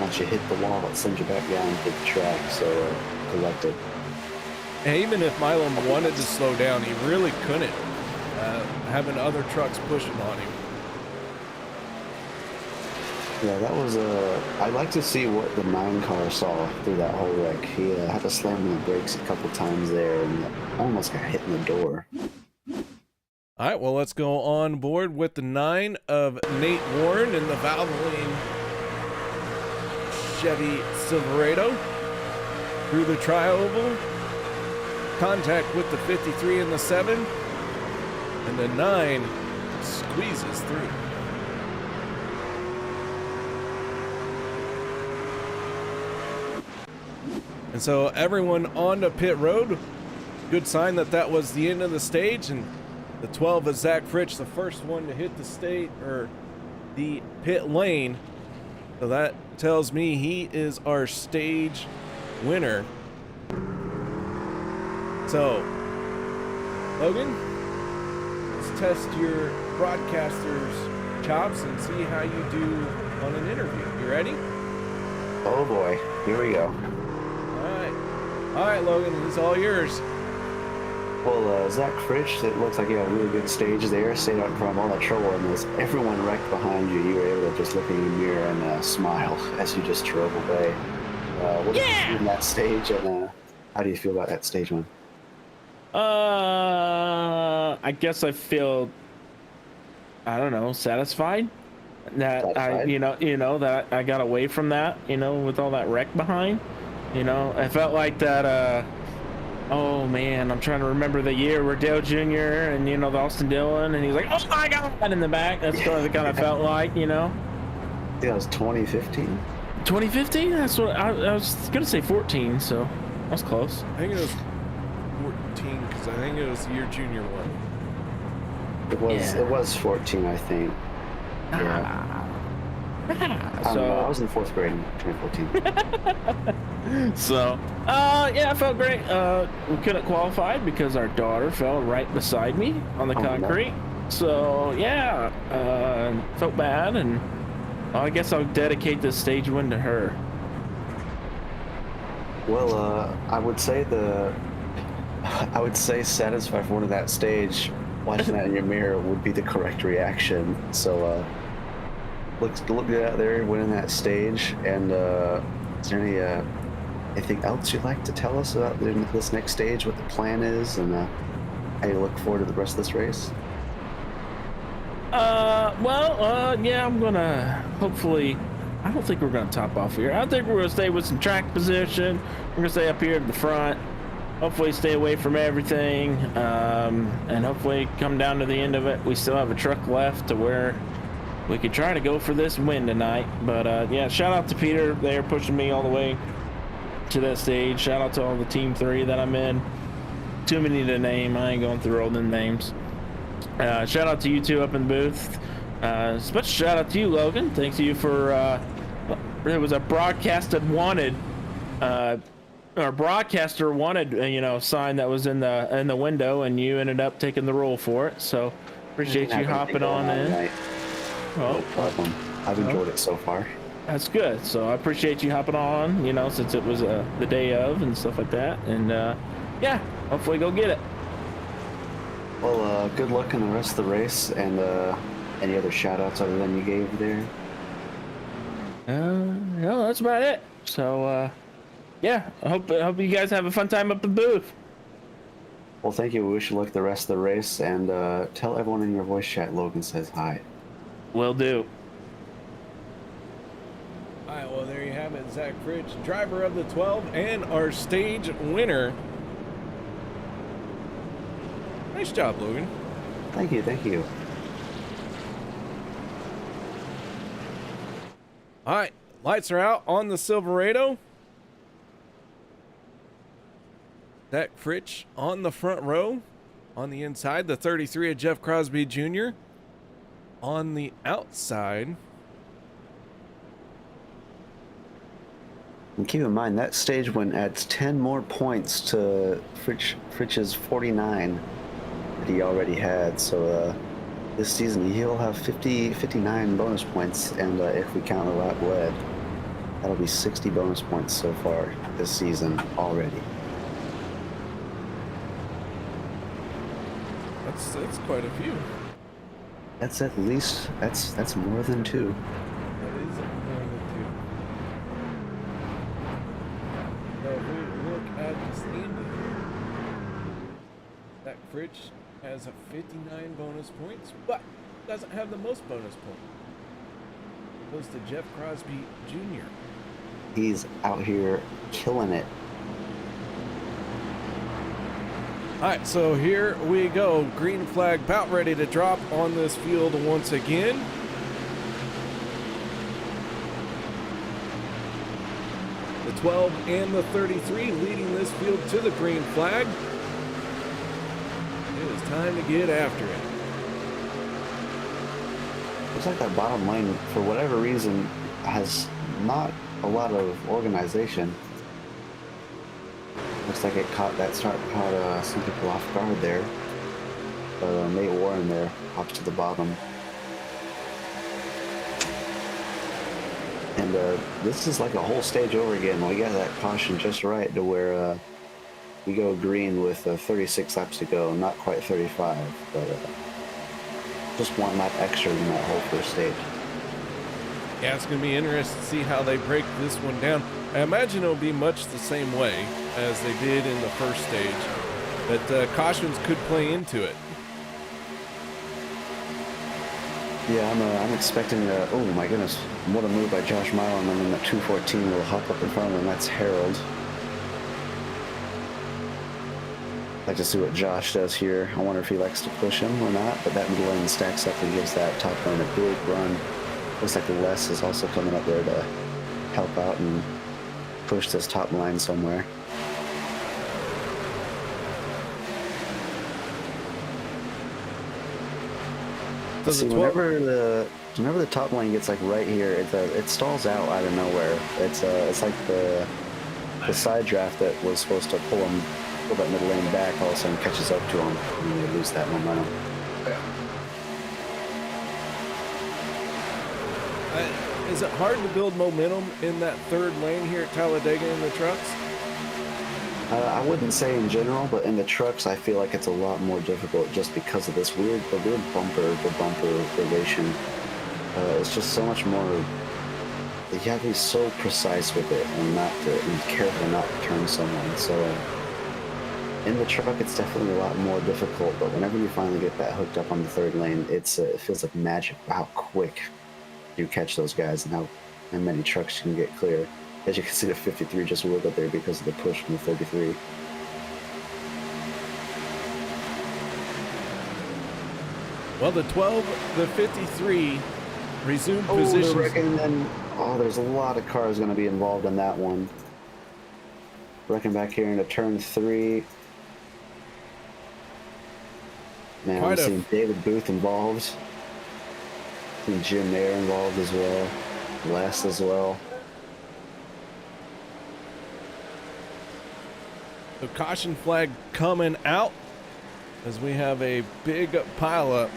once you hit the wall, it sends you back down to the track, so collected. And even if Milam wanted to slow down, he really couldn't, having other trucks pushing on him. Yeah, that was I'd like to see what the 9 car saw through that whole wreck. He had to slam on the brakes a couple times there and almost got hit in the door. All right, well, let's go on board with the 9 of Nate Warren in the Valvoline Chevy Silverado. Through the tri-oval, contact with the 53 and the 7, and the 9 squeezes through. And so everyone on to pit road. Good sign that that was the end of the stage, and the 12 is Zach Fritsch, the first one to hit the state or the pit lane. So that tells me he is our stage winner. So, Logan, let's test your broadcaster's chops and see how you do on an interview. You ready? Oh boy, here we go. All right, Logan, it's all yours. Well, Zach Fritsch, it looks like you had a really good stage there. Stayed out from all the trouble, and as everyone wrecked behind you, you were able to just look in your mirror and smile as you just drove away. What did you see in that stage, and how do you feel about that stage one? I guess I feel, I don't know, satisfied that that I got away from that, with all that wreck behind. I felt like that, oh man, I'm trying to remember the year where Dale Jr. and, the Austin Dillon, and he's like, oh my God, in the back. That's what it kind of felt like, I think that was 2015. 2015? That's what I was going to say 14, so I was close. I think it was 14 because I think it was the year Junior won. It was 14, I think. Yeah. So I was in 4th grade in 2014. So, yeah, I felt great. We couldn't qualify because our daughter fell right beside me on the concrete. No. So, yeah, felt bad, and I guess I'll dedicate this stage win to her. Well, I would say satisfied for winning that stage. Watching that in your mirror would be the correct reaction. So, look good out there winning that stage. And is there any anything else you'd like to tell us about this next stage, what the plan is, and how you look forward to the rest of this race? Yeah, I'm gonna hopefully. I don't think we're gonna top off here. I think we're gonna stay with some track position. We're gonna stay up here at the front. Hopefully, stay away from everything, and hopefully come down to the end of it. We still have a truck left to where we could try to go for this win tonight. But yeah, shout out to Peter. They're pushing me all the way to that stage. Shout out to all the Team 3 that I'm in. Too many to name. I ain't going through all the names. Shout out to you two up in the booth. Special shout out to you, Logan. Thanks to you for it was a broadcasted wanted or broadcaster wanted sign that was in the window, and you ended up taking the role for it. So appreciate you hopping on in. No problem. I've enjoyed it so far. That's good. So I appreciate you hopping on, since it was the day of and stuff like that. And yeah, hopefully go get it. Well, good luck in the rest of the race, and any other shout outs other than you gave there? No, that's about it. So yeah, I hope you guys have a fun time up in the booth. Well, thank you. We wish you luck the rest of the race, and tell everyone in your voice chat Logan says hi. Will do. All right, well, there you have it. Zach Fritch, driver of the 12 and our stage winner. Nice job, Logan. Thank you, thank you. All right, lights are out on the Silverado. Zach Fritch on the front row. On the inside, the 33 of Jeff Crosby Jr. On the outside. And keep in mind, that stage win adds 10 more points to Fritch's 49 that he already had. So this season, he'll have 59 bonus points, and if we count the lap led, that'll be 60 bonus points so far this season already. That's quite a few. That's at least, that's more than 2. That is more than 2. Now, if we look at the standing, Zach Fritch has a 59 bonus points, but doesn't have the most bonus points. Goes to Jeff Crosby Jr. He's out here killing it. All right, so here we go. Green flag about ready to drop on this field once again. The 12 and the 33 leading this field to the green flag. It is time to get after it. Looks like that bottom lane, for whatever reason, has not a lot of organization. Looks like it caught some people off guard there. But Nate Warren there hops to the bottom. And this is like a whole stage over again. We got that caution just right to where we go green with 36 laps to go. Not quite 35, but just one lap extra than that whole first stage. Yeah, it's going to be interesting to see how they break this one down. I imagine it'll be much the same way as they did in the first stage, but cautions could play into it. Yeah, I'm expecting oh my goodness, what a move by Josh Milam, and then the 214 will hop up in front of him. That's Harold. I'd like to see what Josh does here. I wonder if he likes to push him or not, but that middle lane stacks up and gives that top lane a big run. Looks like Les is also coming up there to help out and push this top line somewhere. See, whenever the top lane gets like right here, it stalls out of nowhere. It's like the side draft that was supposed to pull that middle lane back, all of a sudden catches up to him, and you lose that momentum. Is it hard to build momentum in that third lane here at Talladega in the trucks? I wouldn't say in general, but in the trucks, I feel like it's a lot more difficult just because of this weird bumper relation. It's just so much more you have to be so precise with it and and careful not to turn someone. So in the truck, it's definitely a lot more difficult. But whenever you finally get that hooked up on the third lane, it feels like magic how quick you catch those guys and how many trucks you can get clear. As you can see, the 53 just wiggled there because of the push from the 33. Well, the 12, the 53 resumed positions. There's a lot of cars going to be involved in that one. Wrecking back here into turn 3. Man, I'm seeing David Booth involved. And Jim Mayer involved as well. Les as well. The caution flag coming out as we have a big pileup.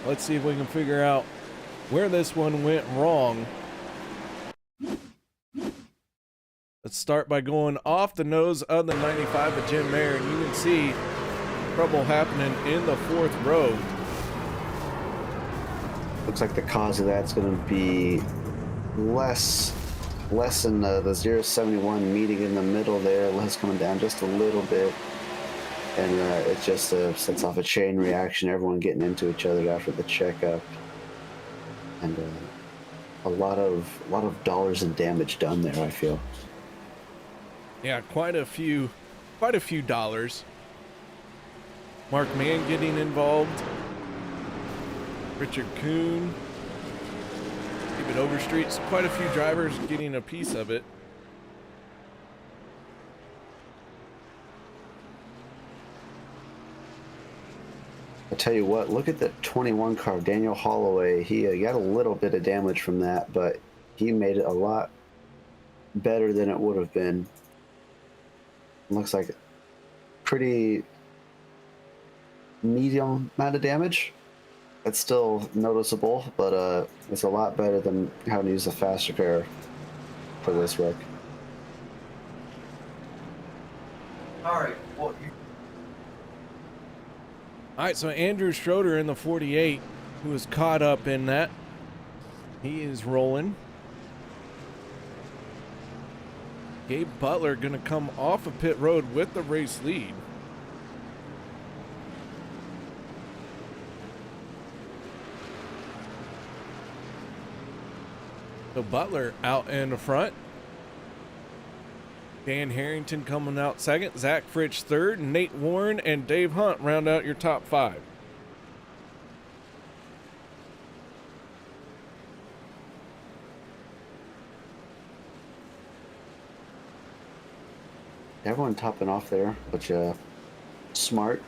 Let's see if we can figure out where this one went wrong. Let's start by going off the nose of the 95 of Jim Mayer, and you can see trouble happening in the 4th row. Looks like the cause of that's going to be less than the 071 meeting in the middle there. Les coming down just a little bit, and it just sets off a chain reaction. Everyone getting into each other after the checkup, and a lot of dollars in damage done there, I feel. Yeah, quite a few dollars. Mark Mann getting involved. Richard Kuhn. David Overstreet's quite a few drivers getting a piece of it. I'll tell you what, look at the 21 car, Daniel Holloway. He got a little bit of damage from that, but he made it a lot better than it would have been. Looks like pretty medium amount of damage. It's still noticeable, but it's a lot better than having to use a fast repair for this wreck. All right, so Andrew Schroeder in the 48, who was caught up in that. He is rolling. Gabe Butler going to come off of pit road with the race lead. So Butler out in the front. Dan Harrington coming out second. Zach Fritsch third. Nate Warren and Dave Hunt round out your top 5. Everyone topping off there, which smart.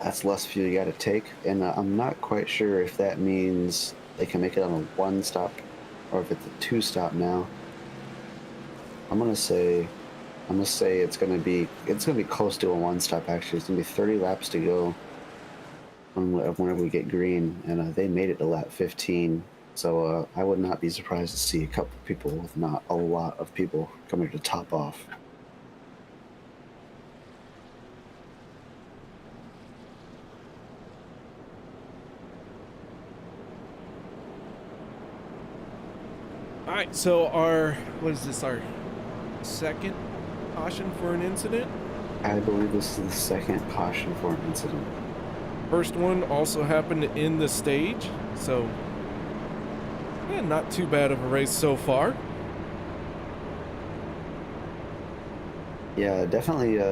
That's less fuel you got to take, and I'm not quite sure if that means they can make it on a 1-stop or if it's a 2-stop now. I'm gonna say it's gonna be close to a 1-stop. Actually, it's gonna be 30 laps to go whenever we get green, and they made it to lap 15. So I would not be surprised to see a couple people, with not a lot of people, coming to top off. All right, so what is this, our second caution for an incident? I believe this is the second caution for an incident. First one also happened in the stage, so yeah, not too bad of a race so far. Yeah, definitely.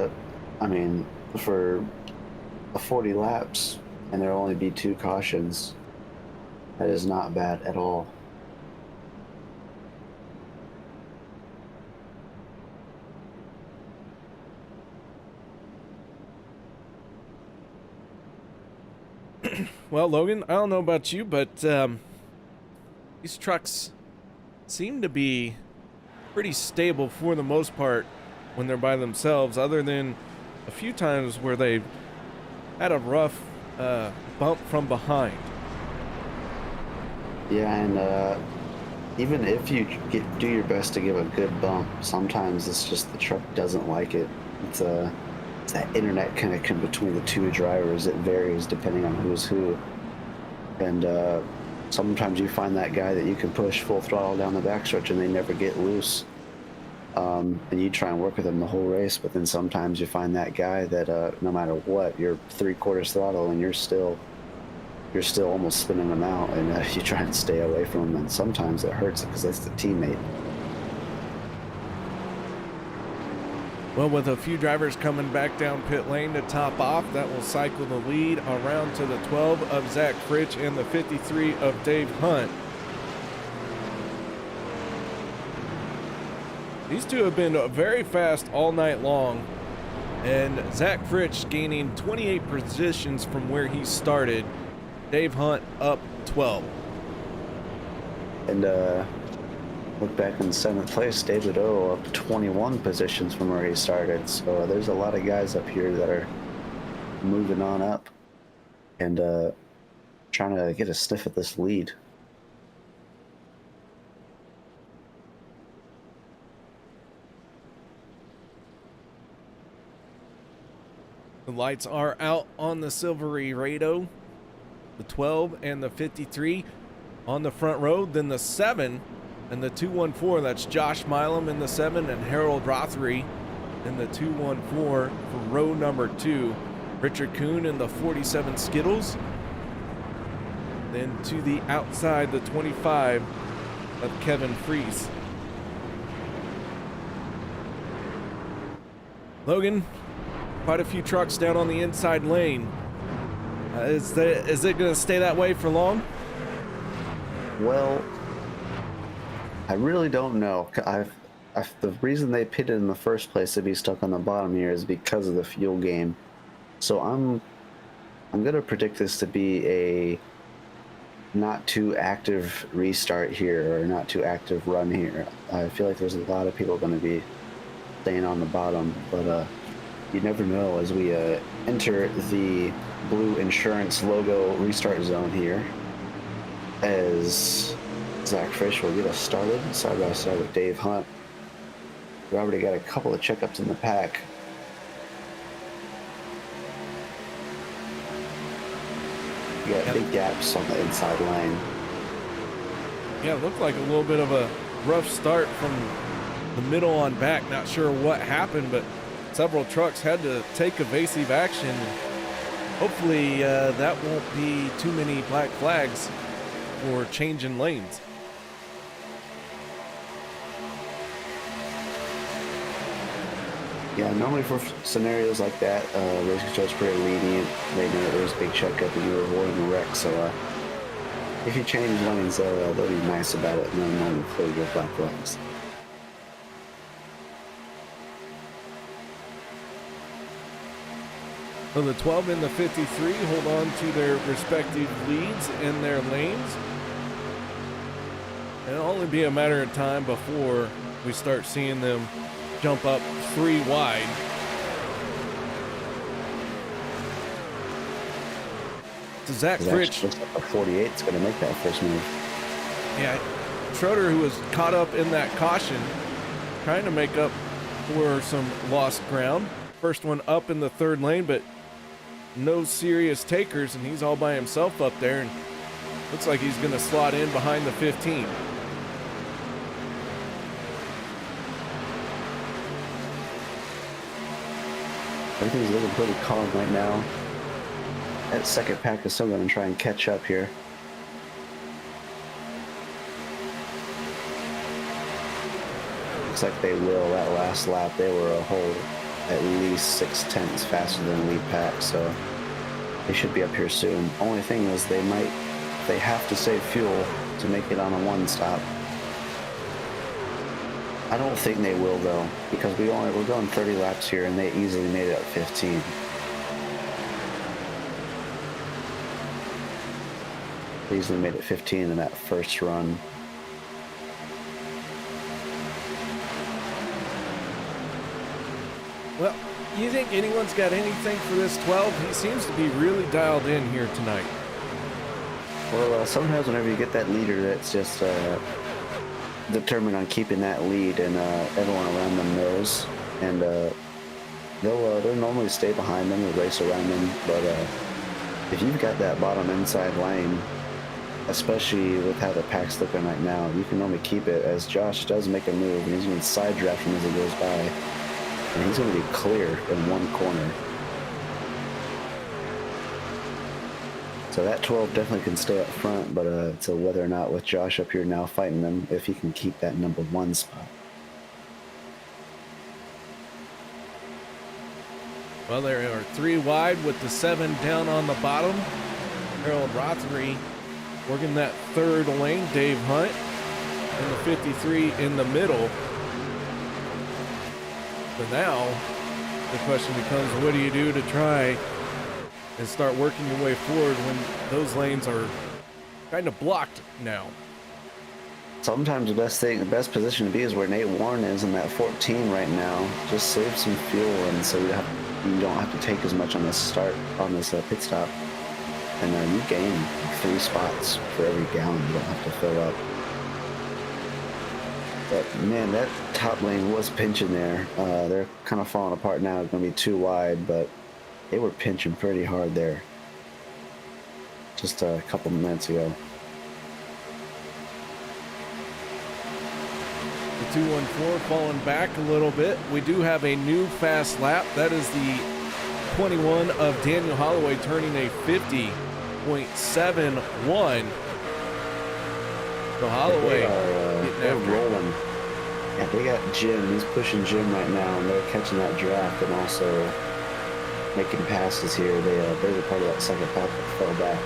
I mean, for 40 laps and there'll only be 2 cautions, that is not bad at all. Well, Logan, I don't know about you, but these trucks seem to be pretty stable for the most part when they're by themselves, other than a few times where they had a rough bump from behind. Yeah, and even if you do your best to give a good bump, sometimes it's just the truck doesn't like it. It's that internet connection between the 2 drivers. It varies depending on who's who, and sometimes you find that guy that you can push full throttle down the backstretch and they never get loose. And you try and work with them the whole race, but then sometimes you find that guy that no matter what, you're 3/4 throttle and you're still almost spinning them out, and you try and stay away from them, and sometimes it hurts because that's the teammate. Well, with a few drivers coming back down pit lane to top off, that will cycle the lead around to the 12 of Zach Fritsch and the 53 of Dave Hunt. These two have been very fast all night long, and Zach Fritsch gaining 28 positions from where he started. Dave Hunt up 12. And look back in 7th place, David O up 21 positions from where he started. So there's a lot of guys up here that are moving on up and trying to get a sniff at this lead. The lights are out on the Silvery Rado. The 12 and the 53 on the front row, then the 7 and the 214. That's Josh Milam in the 7 and Harold Rothery in the 214 for row number 2. Richard Kuhn in the 47 Skittles. Then to the outside, the 25 of Kevin Fries. Logan, quite a few trucks down on the inside lane. Is it going to stay that way for long? Well, I really don't know. The reason they pitted in the first place to be stuck on the bottom here is because of the fuel game. So I'm going to predict this to be a not too active restart here, or not too active run here. I feel like there's a lot of people going to be staying on the bottom, but you never know as we enter the blue insurance logo restart zone here, as Zach Fritsch will get us started side by side with Dave Hunt. We already got a couple of checkups in the pack. We got big gaps on the inside lane. Yeah, it looked like a little bit of a rough start from the middle on back. Not sure what happened, but several trucks had to take evasive action. Hopefully that won't be too many black flags for changing lanes. Yeah, normally for scenarios like that, race control's pretty lenient. They know that there's a big checkup and you're avoiding a wreck, so if you change lanes, they'll be nice about it and then include your black flags. So the 12 and the 53 hold on to their respective leads in their lanes. It'll only be a matter of time before we start seeing them jump up 3 wide. So Zach Fritsch, looks like a 48 is going to make that first move. Yeah, Schroeder, who was caught up in that caution, trying to make up for some lost ground. First one up in the 3rd lane, but no serious takers, and he's all by himself up there, and looks like he's going to slot in behind the 15. Everything's looking pretty calm right now. That second pack is still going to try and catch up here. Looks like they will. That last lap, they were a whole at least 6/10 faster than the lead pack, so they should be up here soon. Only thing is they have to save fuel to make it on a 1-stop. I don't think they will though, because we're going 30 laps here and they easily made it up 15. They easily made it 15 in that first run. Well, you think anyone's got anything for this 12? He seems to be really dialed in here tonight. Well, sometimes whenever you get that leader that's just determined on keeping that lead, and everyone around them knows, and they'll normally stay behind them or race around them. But if you've got that bottom inside lane, especially with how the pack's looking right now. You can only keep it as Josh does make a move, and he's going to side draft him as he goes by. And he's going to be clear in one corner. So that 12 definitely can stay up front, but it's a whether or not with Josh up here now fighting them, if he can keep that number 1 spot. Well, there are 3 wide with the 7 down on the bottom. Harold Rothery working that 3rd lane. Dave Hunt and the 53 in the middle. But now the question becomes, what do you do to try and start working your way forward when those lanes are kind of blocked now? Sometimes the best position to be is where Nate Warren is in that 14 right now. Just save some fuel, and so you don't have to take as much on this pit stop, and you gain 3 spots for every gallon you don't have to fill up. But man, that top lane was pinching there. They're kind of falling apart now. It's going to be too wide, but they were pinching pretty hard there just a couple minutes ago. The 214 falling back a little bit. We do have a new fast lap. That is the 21 of Daniel Holloway turning a 50.71. So Holloway they're rolling. Yeah, they got Jim. He's pushing Jim right now, and they're catching that draft and also making passes here. They were part of that second pack that fell back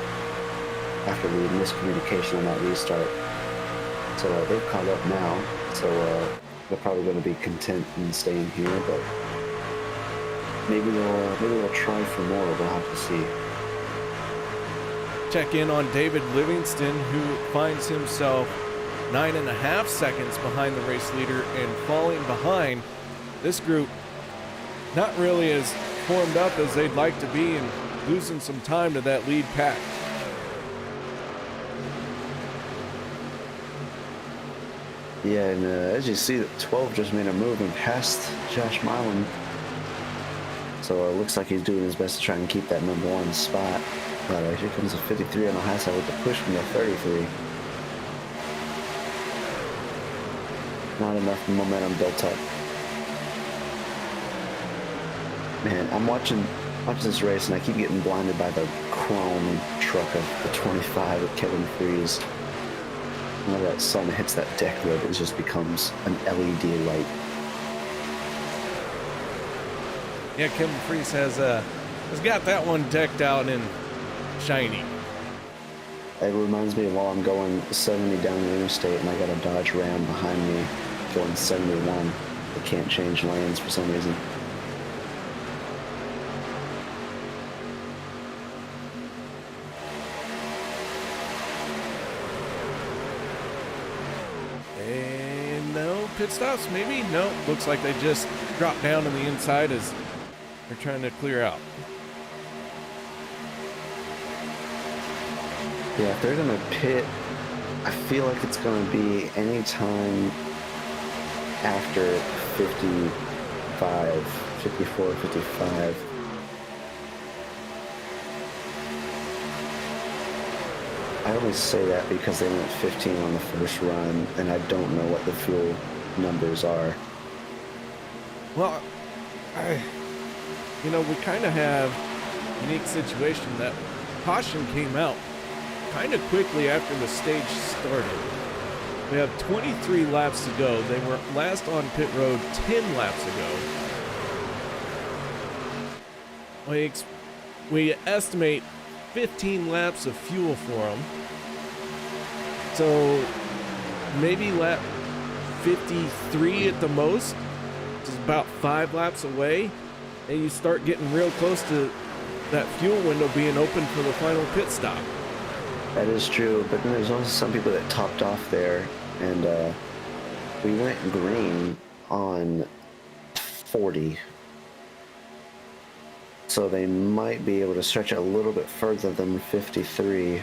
after the miscommunication on that restart. So they've caught up now. So they're probably going to be content in staying here, but maybe they'll try for more. We'll have to see. Check in on David Livingston, who finds himself 9.5 seconds behind the race leader and falling behind. This group not really as formed up as they'd like to be and losing some time to that lead pack. Yeah, and as you see, 12 just made a move and passed Josh Milan. So it looks like he's doing his best to try and keep that number 1 spot. But here comes a 53 on the high side with the push from the 33. Not enough momentum built up. Man, I'm watching this race and I keep getting blinded by the chrome truck of the 25 with Kevin Freeze. Whenever that sun hits that deck lid, it just becomes an LED light. Yeah, Kevin Freeze has got that one decked out in shiny. It reminds me of while I'm going 70 down the interstate and I got a Dodge Ram behind me going 71. I can't change lanes for some reason. Pit stops, maybe? No, looks like they just dropped down on the inside as they're trying to clear out. Yeah, if they're gonna pit, I feel like it's gonna be any time after 55, 54, 55. I only say that because they went 15 on the first run, and I don't know what the fuel numbers are. Well, we kind of have a unique situation that caution came out kind of quickly after the stage started. We have 23 laps to go. They were last on pit road 10 laps ago. We estimate 15 laps of fuel for them. So maybe lap 53 at the most, which is about 5 laps away, and you start getting real close to that fuel window being open for the final pit stop. That is true, but then there's also some people that topped off there, and we went green on 40. So they might be able to stretch it a little bit further than 53,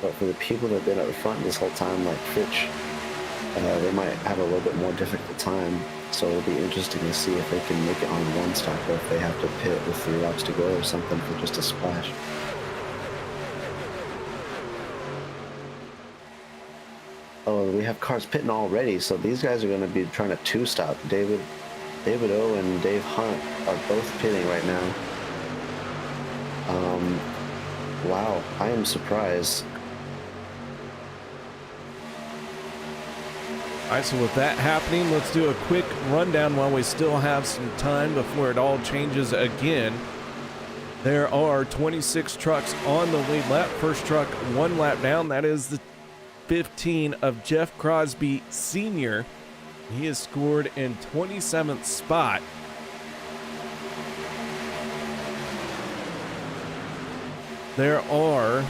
but for the people that have been up front this whole time, like Fitch, they might have a little bit more difficult time. So it'll be interesting to see if they can make it on one stop or if they have to pit with 3 laps to go or something for just a splash. Oh, we have cars pitting already, so these guys are going to be trying to two-stop. David O and Dave Hunt are both pitting right now. Wow, I am surprised. All right, so with that happening, let's do a quick rundown while we still have some time before it all changes again. There are 26 trucks on the lead lap. First truck, 1 lap down. That is the 15 of Jeff Crosby Sr. He is scored in 27th spot. There are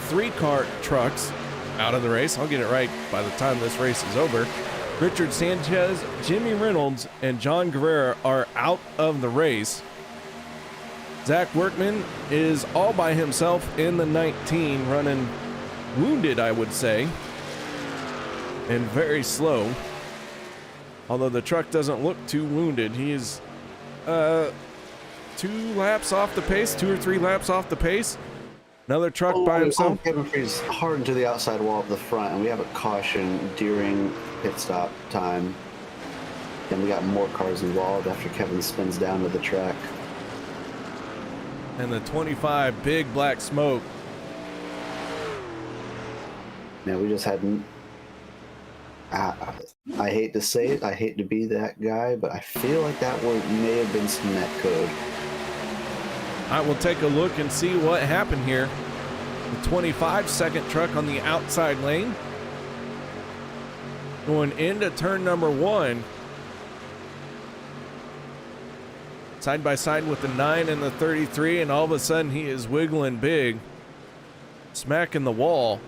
3 trucks out of the race. I'll get it right by the time this race is over. Richard Sanchez, Jimmy Reynolds, and John Guerrero are out of the race. Zach Workman is all by himself in the 19, running wounded, I would say, and very slow. Although the truck doesn't look too wounded. He is 2 laps off the pace, 2 or 3 laps off the pace. Another truck by himself. Kevin Freeze hard into the outside wall of the front, and we have a caution during pit stop time. And we got more cars involved after Kevin spins down to the track. And the 25, big black smoke. Now we just hadn't. I hate to say it, I hate to be that guy, but I feel like that may have been some net code. I will take a look and see what happened here. The 25 second truck on the outside lane going into turn number 1. Side by side with the 9 and the 33, and all of a sudden he is wiggling big, smacking the wall.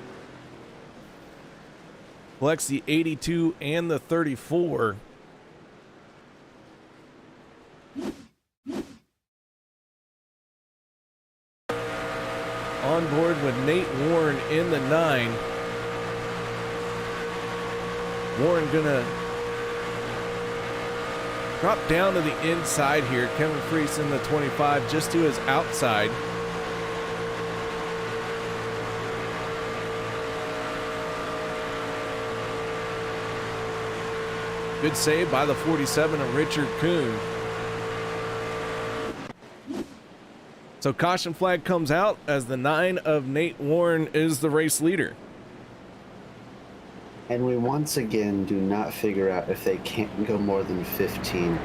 Collects the 82 and the 34. On board with Nate Warren in the 9. Warren gonna drop down to the inside here. Kevin Freese in the 25 just to his outside. Good save by the 47 of Richard Kuhn. So caution flag comes out as the 9 of Nate Warren is the race leader. And we once again do not figure out if they can't go more than 15.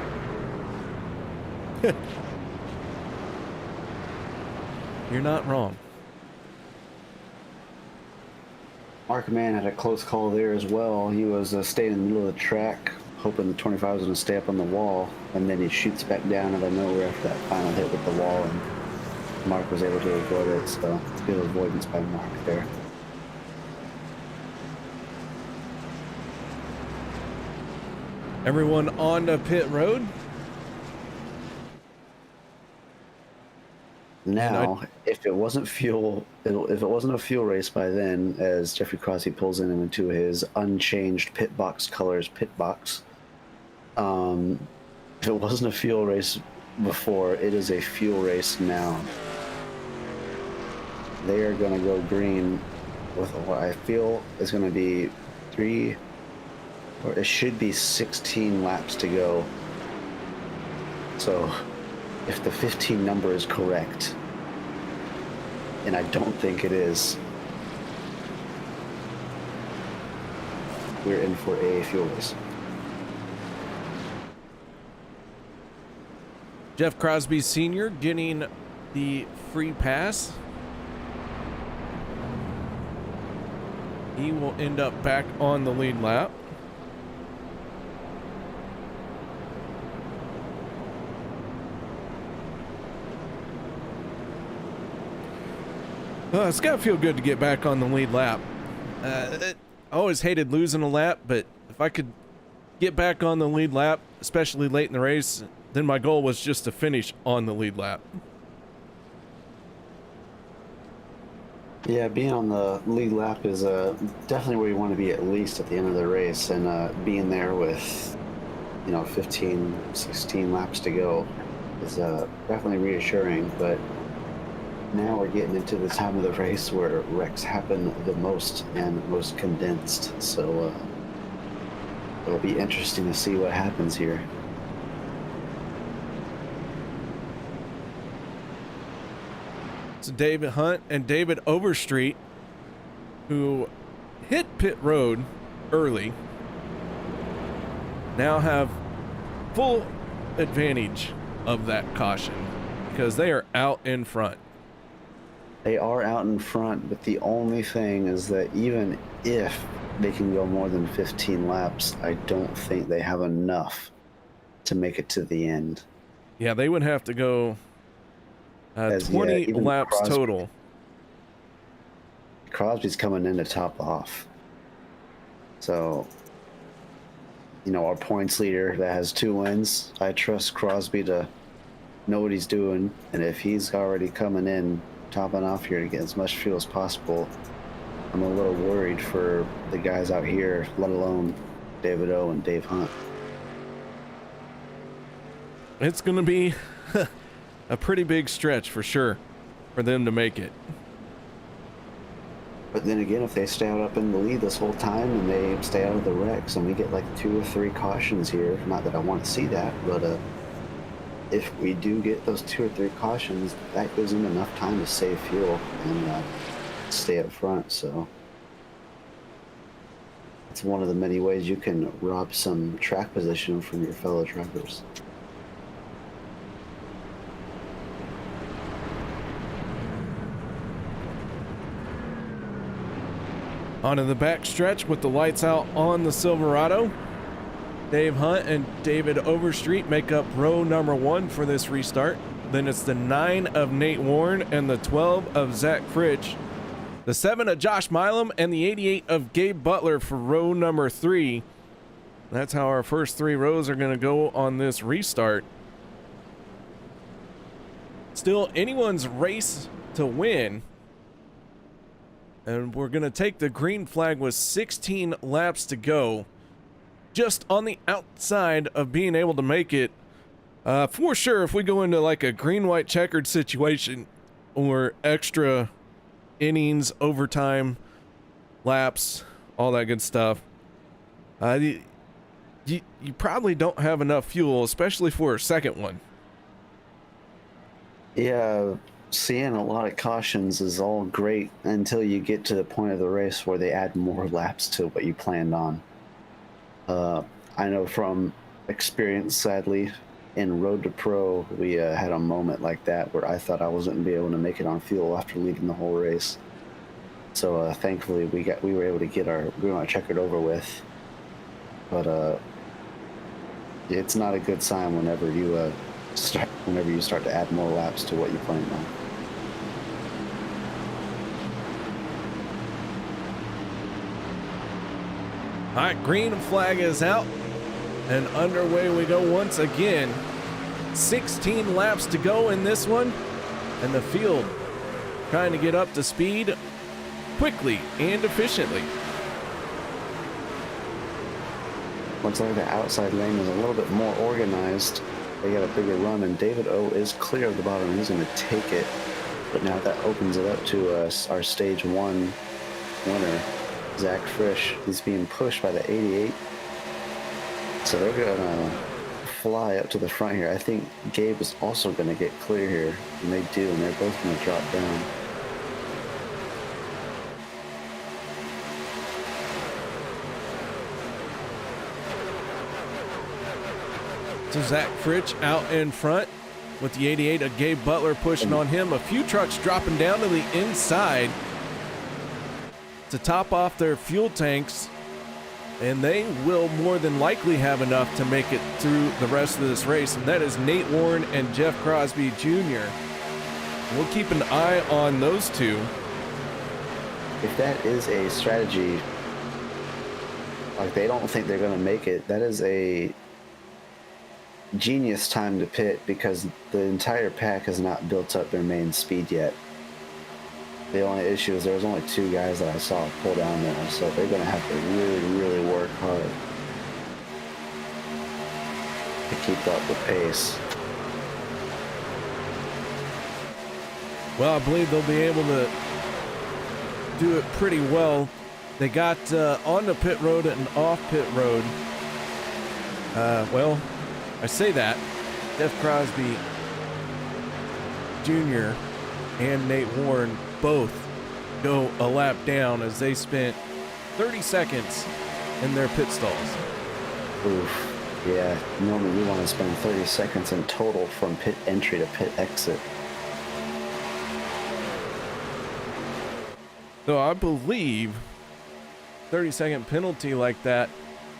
You're not wrong. Mark Mann had a close call there as well. He was staying in the middle of the track, hoping the 25 was going to stay up on the wall, and then he shoots back down out of nowhere after that final hit with the wall, and Mark was able to avoid it, so it's good avoidance by Mark there. Everyone on the pit road. Now, if it wasn't a fuel race by then, as Jeffrey Crosby pulls in into his unchanged pit box colors pit box, if it wasn't a fuel race before, it is a fuel race now. They are going to go green with what I feel is going to be 3, or it should be 16 laps to go. So if the 15 number is correct, and I don't think it is, we're in for a fuel race. Jeff Crosby Sr. getting the free pass. He will end up back on the lead lap. It's got to feel good to get back on the lead lap. I always hated losing a lap, but if I could get back on the lead lap, especially late in the race, then my goal was just to finish on the lead lap. Yeah, being on the lead lap is definitely where you want to be, at least at the end of the race, and being there with 15, 16 laps to go is definitely reassuring. But now we're getting into the time of the race where wrecks happen the most and most condensed. So it'll be interesting to see what happens here. It's David Hunt and David Overstreet, who hit pit road early, now have full advantage of that caution because they are out in front. They are out in front, but the only thing is that even if they can go more than 15 laps, I don't think they have enough to make it to the end. Yeah, they would have to go 20 laps total. Crosby's coming in to top off. So, you know, our points leader that has 2 wins, I trust Crosby to know what he's doing. And if he's already coming in, topping off here to get as much fuel as possible, I'm a little worried for the guys out here, let alone David O and Dave Hunt. It's going to be a pretty big stretch for sure for them to make it. But then again, if they stay out up in the lead this whole time and they stay out of the wrecks and we get like 2 or 3 cautions here, not that I want to see that, but if we do get those 2 or 3 cautions, that gives them enough time to save fuel and stay up front. So it's one of the many ways you can rob some track position from your fellow drivers. Onto the back stretch with the lights out on the Silverado. Dave Hunt and David Overstreet make up row number 1 for this restart. Then it's the 9 of Nate Warren and the 12 of Zach Fritsch. The 7 of Josh Milam and the 88 of Gabe Butler for row number 3. That's how our first 3 rows are going to go on this restart. Still anyone's race to win. And we're going to take the green flag with 16 laps to go. Just on the outside of being able to make it. For sure, if we go into like a green-white checkered situation or extra innings, overtime, laps, all that good stuff, you probably don't have enough fuel, especially for a second one. Yeah, seeing a lot of cautions is all great until you get to the point of the race where they add more laps to what you planned on. I know from experience, sadly, in Road to Pro, we had a moment like that where I thought I wasn't going to be able to make it on fuel after leading the whole race. So thankfully, we were able to get our green-white checkered over with. But it's not a good sign whenever you start to add more laps to what you planned on. All right, green flag is out and underway we go once again. 16 laps to go in this one, and the field trying to get up to speed quickly and efficiently. Looks like the outside lane is a little bit more organized. They got a bigger run, and David O is clear of the bottom. He's going to take it, but now that opens it up to our stage 1 winner, Zach Frisch. He's being pushed by the 88. So they're going to fly up to the front here. I think Gabe is also going to get clear here, and they do, and they're both going to drop down. So Zach Fritsch out in front with the 88 of Gabe Butler pushing on him. A few trucks dropping down to the inside to top off their fuel tanks, and they will more than likely have enough to make it through the rest of this race, and that is Nate Warren and Jeff Crosby Jr. We'll keep an eye on those two. If that is a strategy, like they don't think they're going to make it, that is a genius time to pit, because the entire pack has not built up their main speed yet. The only issue is there's only 2 guys that I saw pull down there, so they're going to have to really, really work hard to keep up the pace. Well, I believe they'll be able to do it pretty well. They got on the pit road and off pit road. Well, I say that. Jeff Crosby Jr. and Nate Warren both go a lap down as they spent 30 seconds in their pit stalls. Oof. Yeah, normally you want to spend 30 seconds in total from pit entry to pit exit. So I believe 30-second penalty like that,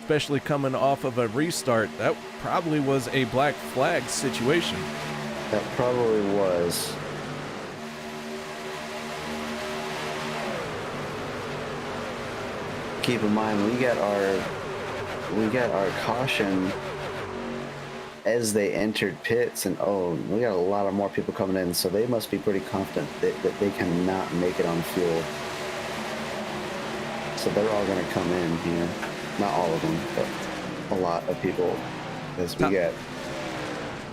especially coming off of a restart, that probably was a black flag situation. That probably was. Keep in mind, we got our caution as they entered pits, and we got a lot of more people coming in, so they must be pretty confident that they cannot make it on fuel. So they're all going to come in here. Not all of them, but a lot of people as we get.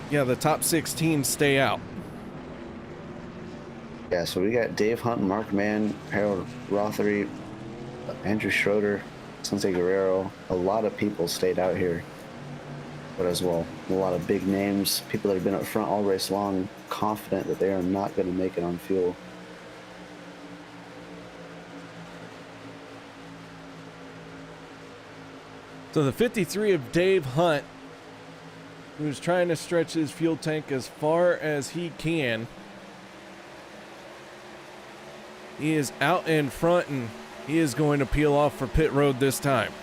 Yeah, the top 16 stay out. Yeah, so we got Dave Hunt, Mark Mann, Harold Rothery, Andrew Schroeder, Sensei Guerrero. A lot of people stayed out here. But as well, a lot of big names, people that have been up front all race long, confident that they are not going to make it on fuel. So the 53 of Dave Hunt, who's trying to stretch his fuel tank as far as he can. He is out in front, and he is going to peel off for pit road this time.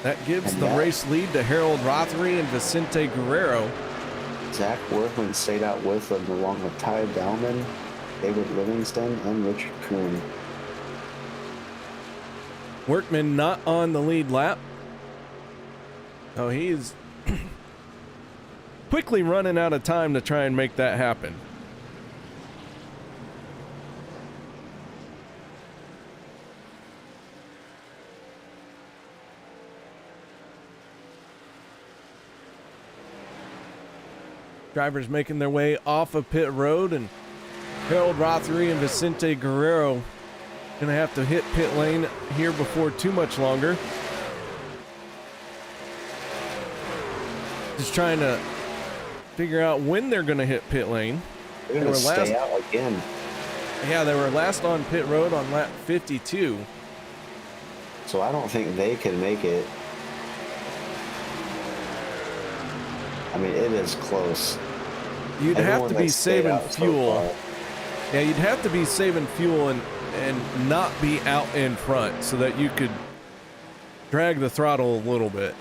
That gives the race lead to Harold Rothery and Vicente Guerrero. Zach Workman stayed out with them, along with Ty Dowman, David Livingston, and Richard Kuhn. Workman not on the lead lap. Oh, he's quickly running out of time to try and make that happen. Drivers making their way off of pit road, and Harold Rothery and Vicente Guerrero gonna have to hit pit lane here before too much longer. Just trying to figure out when they're gonna hit pit lane. They're gonna stay out again. Yeah, they were last on pit road on lap 52. So I don't think they can make it. I mean, it is close. You'd have to be saving fuel. Yeah, you'd have to be saving fuel and not be out in front so that you could drag the throttle a little bit.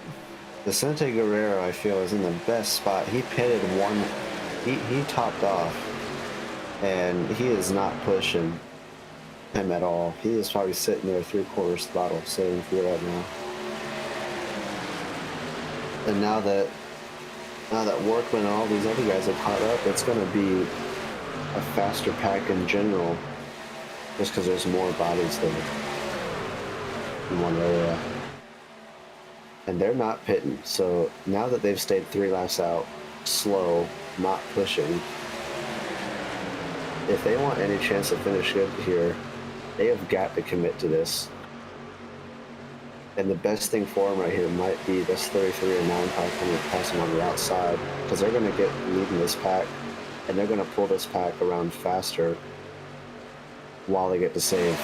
Vicente Guerrero, I feel, is in the best spot. He pitted one, he topped off, and he is not pushing him at all. He is probably sitting there 3/4 throttle, saving fuel right now. And now that Workman and all these other guys have caught up, it's going to be a faster pack in general, just because there's more bodies there in one area. And they're not pitting, so now that they've stayed 3 laps out, slow, not pushing, if they want any chance to finish good here, they have got to commit to this. And the best thing for them right here might be this 33 or 9 pack coming past them on the outside, because they're going to get leading this pack, and they're going to pull this pack around faster while they get to save.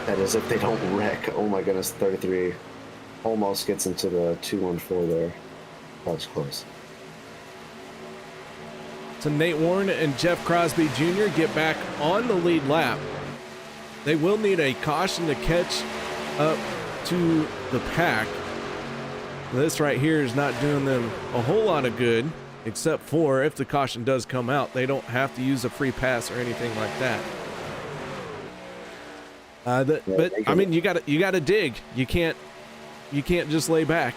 That is, if they don't wreck. Oh my goodness, 33 almost gets into the 214 there. That was close. So Nate Warren and Jeff Crosby Jr. get back on the lead lap. They will need a caution to catch up to the pack. This right here is not doing them a whole lot of good, except for if the caution does come out, they don't have to use a free pass or anything like that. But I mean, you gotta dig. You can't just lay back.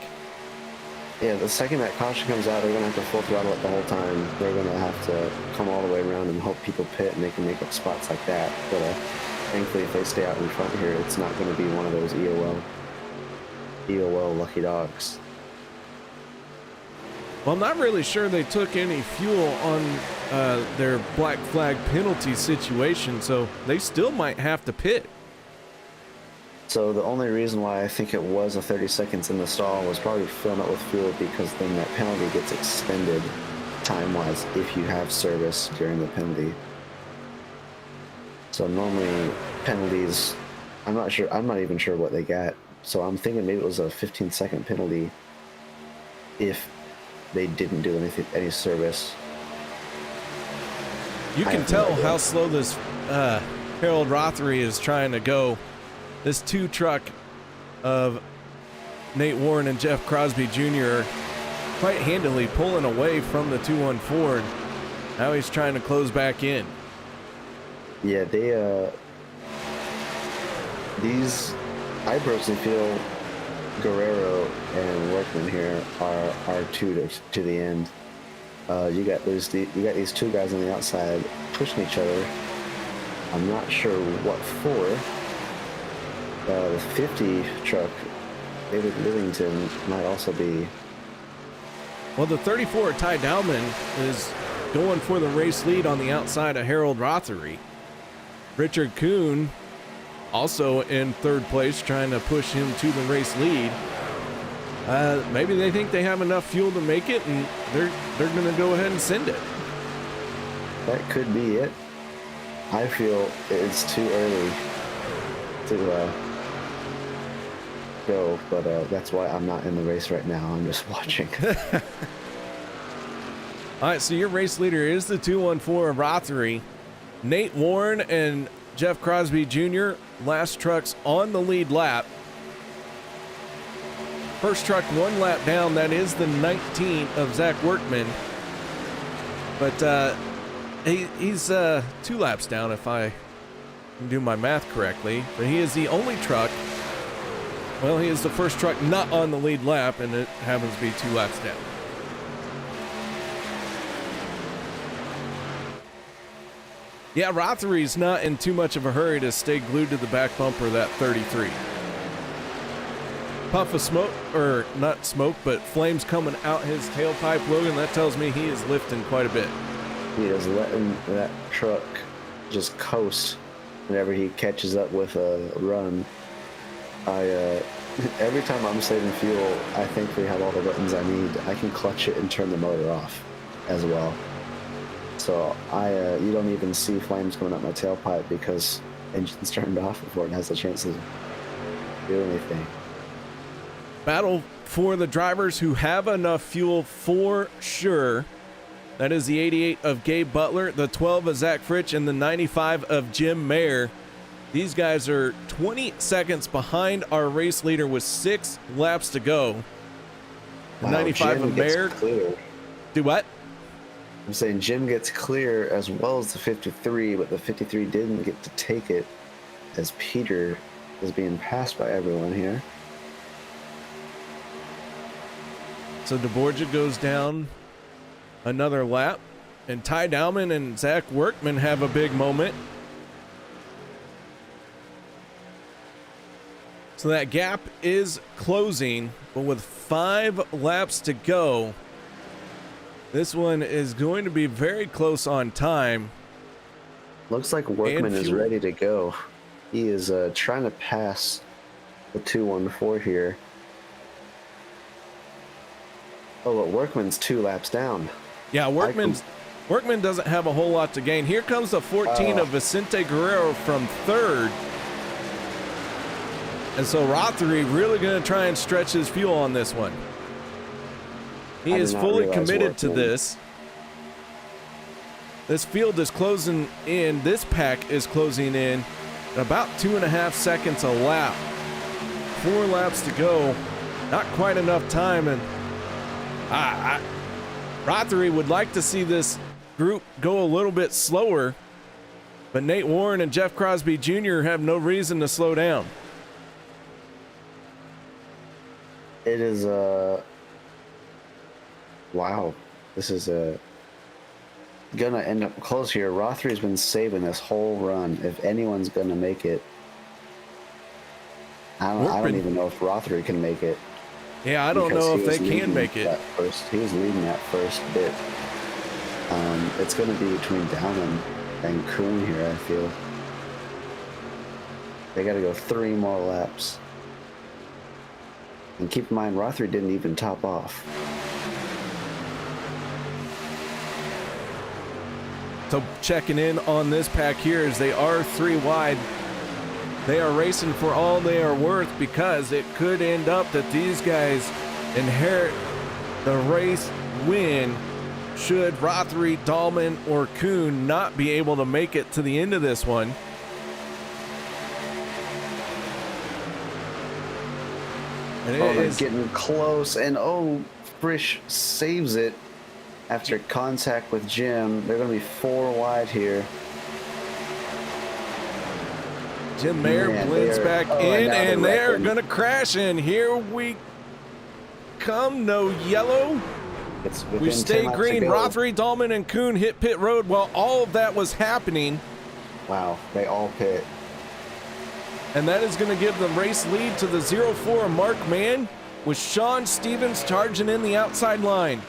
Yeah, the second that caution comes out, they're gonna have to full throttle it the whole time. They're gonna have to come all the way around and hope people pit, and they can make up spots like that. But thankfully, if they stay out in front here, it's not going to be one of those EOL lucky dogs. Well, I'm not really sure they took any fuel on their black flag penalty situation, so they still might have to pit. So the only reason why I think it was a 30 seconds in the stall was probably filling up with fuel, because then that penalty gets extended time-wise if you have service during the penalty. So normally penalties, I'm not even sure what they got. So I'm thinking maybe it was a 15-second penalty if they didn't do any service. You can tell how slow this Harold Rothery is trying to go. This 2 truck of Nate Warren and Jeff Crosby Jr. quite handily pulling away from the 2-1 Ford. Now he's trying to close back in. Yeah, I personally feel Guerrero and Workman here are two to the end. You got these 2 guys on the outside pushing each other. I'm not sure what for. The 50 truck, David Livington, might also be. Well, the 34 Ty Dowman is going for the race lead on the outside of Harold Rothery. Richard Kuhn also in 3rd place, trying to push him to the race lead. Maybe they think they have enough fuel to make it, and they're going to go ahead and send it. That could be it. I feel it's too early to go, but that's why I'm not in the race right now. I'm just watching. All right, so your race leader is the 214 of Rothery. Nate Warren and Jeff Crosby Jr., last trucks on the lead lap. First truck 1 lap down, that is the 19 of Zach Workman. But he's 2 laps down if I can do my math correctly. But he is the only truck, well, he is the first truck not on the lead lap, and it happens to be 2 laps down. Yeah, Rothery's not in too much of a hurry to stay glued to the back bumper of that 33. Puff of smoke, or not smoke, but flames coming out his tailpipe, Logan. That tells me he is lifting quite a bit. He is letting that truck just coast whenever he catches up with a run. Every time I'm saving fuel, I thankfully have all the buttons I need. I can clutch it and turn the motor off as well. So you don't even see flames coming out my tailpipe because engine's turned off before it has a chance to do anything. Battle for the drivers who have enough fuel for sure. That is the 88 of Gabe Butler, the 12 of Zach Fritsch, and the 95 of Jim Mayer. These guys are 20 seconds behind our race leader with 6 laps to go. The wow, 95 Jim of Mayer. Clear. Do what? I'm saying Jim gets clear as well as the 53, but the 53 didn't get to take it as Peter is being passed by everyone here. So DeBorgia goes down another lap, and Ty Dowman and Zach Workman have a big moment. So that gap is closing, but with 5 laps to go, this one is going to be very close on time. Looks like Workman is ready to go. He is trying to pass the 214 here. Oh, but Workman's 2 laps down. Yeah, Workman doesn't have a whole lot to gain. Here comes the 14 of Vicente Guerrero from 3rd. And so Rothery really going to try and stretch his fuel on this one. He is fully committed to this. This field is closing in. This pack is closing in about 2.5 seconds a lap. 4 laps to go. Not quite enough time. And Rothery would like to see this group go a little bit slower. But Nate Warren and Jeff Crosby Jr. have no reason to slow down. It is wow, this is gonna end up close here. Rothery's been saving this whole run. If anyone's gonna make it, I don't even know if Rothery can make it. Yeah, I don't know if they can make it. He was leading that first bit. It's going to be between Downham and Kuhn here, I feel. They got to go 3 more laps. And keep in mind, Rothery didn't even top off. So checking in on this pack here as they are 3 wide. They are racing for all they are worth because it could end up that these guys inherit the race win should Rothery, Dahlman, or Kuhn not be able to make it to the end of this one. And they're getting close, and Frisch saves it after contact with Jim. They're going to be 4 wide here. Jim Mayer blends back in, and they're going to crash in. Here we come. No yellow. We stay green. Rothery, Dahlman, and Kuhn hit pit road while all of that was happening. Wow, they all pit. And that is going to give the race lead to the 04 Mark Mann, with Sean Stevens charging in the outside line.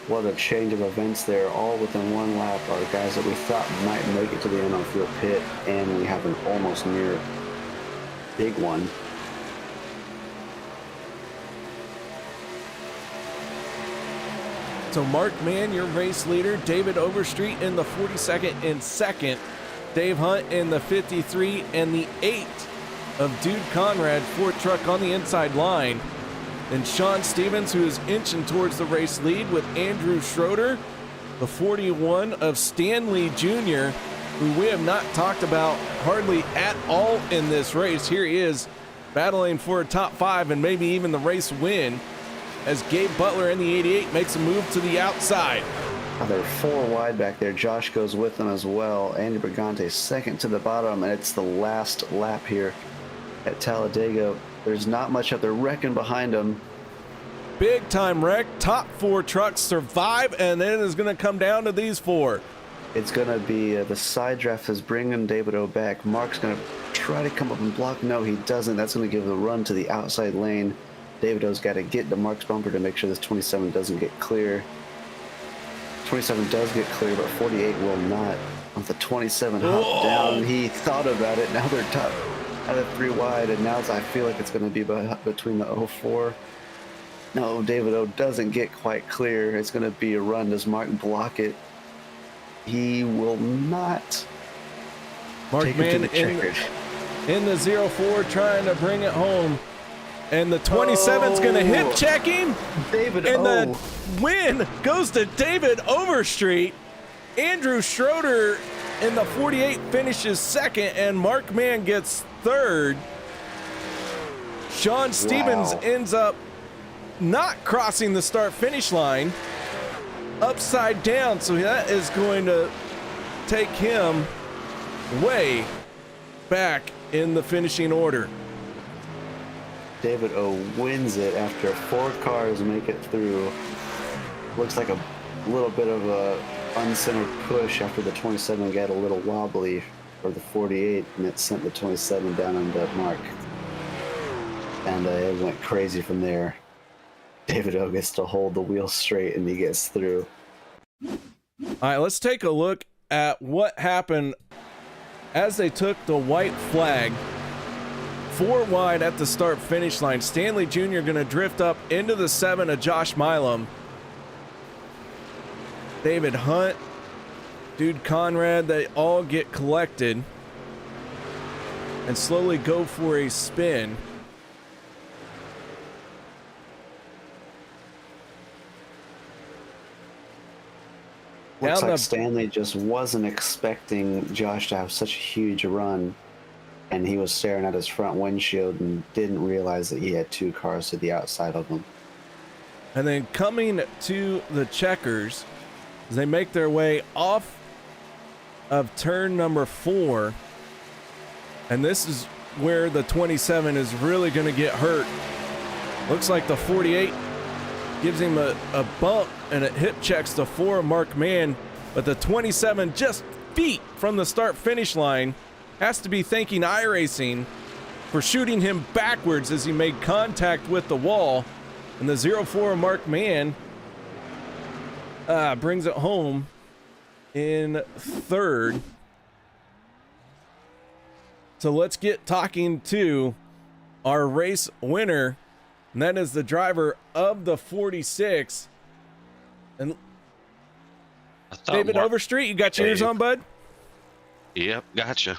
What a change of events there, all within 1 lap. Our guys that we thought might make it to the end on field pit, and we have an almost near big one. So Mark Mann, your race leader. David Overstreet in the 42nd in second. Dave Hunt in the 53 and the 8 of Dude Conrad, Ford truck on the inside line. And Sean Stevens, who is inching towards the race lead with Andrew Schroeder, the 41 of Stanley Jr., who we have not talked about hardly at all in this race. Here he is battling for a top 5 and maybe even the race win, as Gabe Butler in the 88 makes a move to the outside. They're 4 wide back there. Josh goes with them as well. Andy Brigante second to the bottom, and it's the last lap here at Talladega. There's not much up there. Wrecking behind them. Big time wreck. Top 4 trucks survive, and then it's going to come down to these 4. It's going to be the side draft is bringing David O back. Mark's going to try to come up and block. No, he doesn't. That's going to give the run to the outside lane. David O's got to get to Mark's bumper to make sure this 27 doesn't get clear. 27 does get clear, but 48 will not. With the 27 hop down, he thought about it. Now they're top out of 3 wide, and now I feel like it's going to be between the 04. No, David O doesn't get quite clear. It's going to be a run. Does Mark block it? He will not. Mark Mann in the 04 trying to bring it home. And the 27's going to hip check him. David and the win goes to David Overstreet. Andrew Schroeder in the 48 finishes second, and Mark Mann gets third. Sean Stevens ends up not crossing the start-finish line, upside down, so that is going to take him way back in the finishing order. David O wins it after 4 cars make it through. Looks like a little bit of a uncentered push after the 27 got a little wobbly for the 48, and it sent the 27 down on that mark. And it went crazy from there. David O gets to hold the wheel straight, and he gets through. All right, let's take a look at what happened as they took the white flag. 4 wide at the start finish line. Stanley Jr. going to drift up into the 7 of Josh Milam. David Hunt, Dude Conrad, they all get collected and slowly go for a spin. Looks like Stanley just wasn't expecting Josh to have such a huge run, and he was staring at his front windshield and didn't realize that he had 2 cars to the outside of him. And then coming to the checkers, as they make their way off of turn number 4, and this is where the 27 is really going to get hurt. Looks like the 48 gives him a bump, and it hip checks the 4 of Mark Mann, but the 27 just feet from the start finish line has to be thanking iRacing for shooting him backwards as he made contact with the wall. And the 04 Mark Mann brings it home in third. So let's get talking to our race winner, and that is the driver of the 46. And David Overstreet, you got your ears on, bud? Yep, gotcha.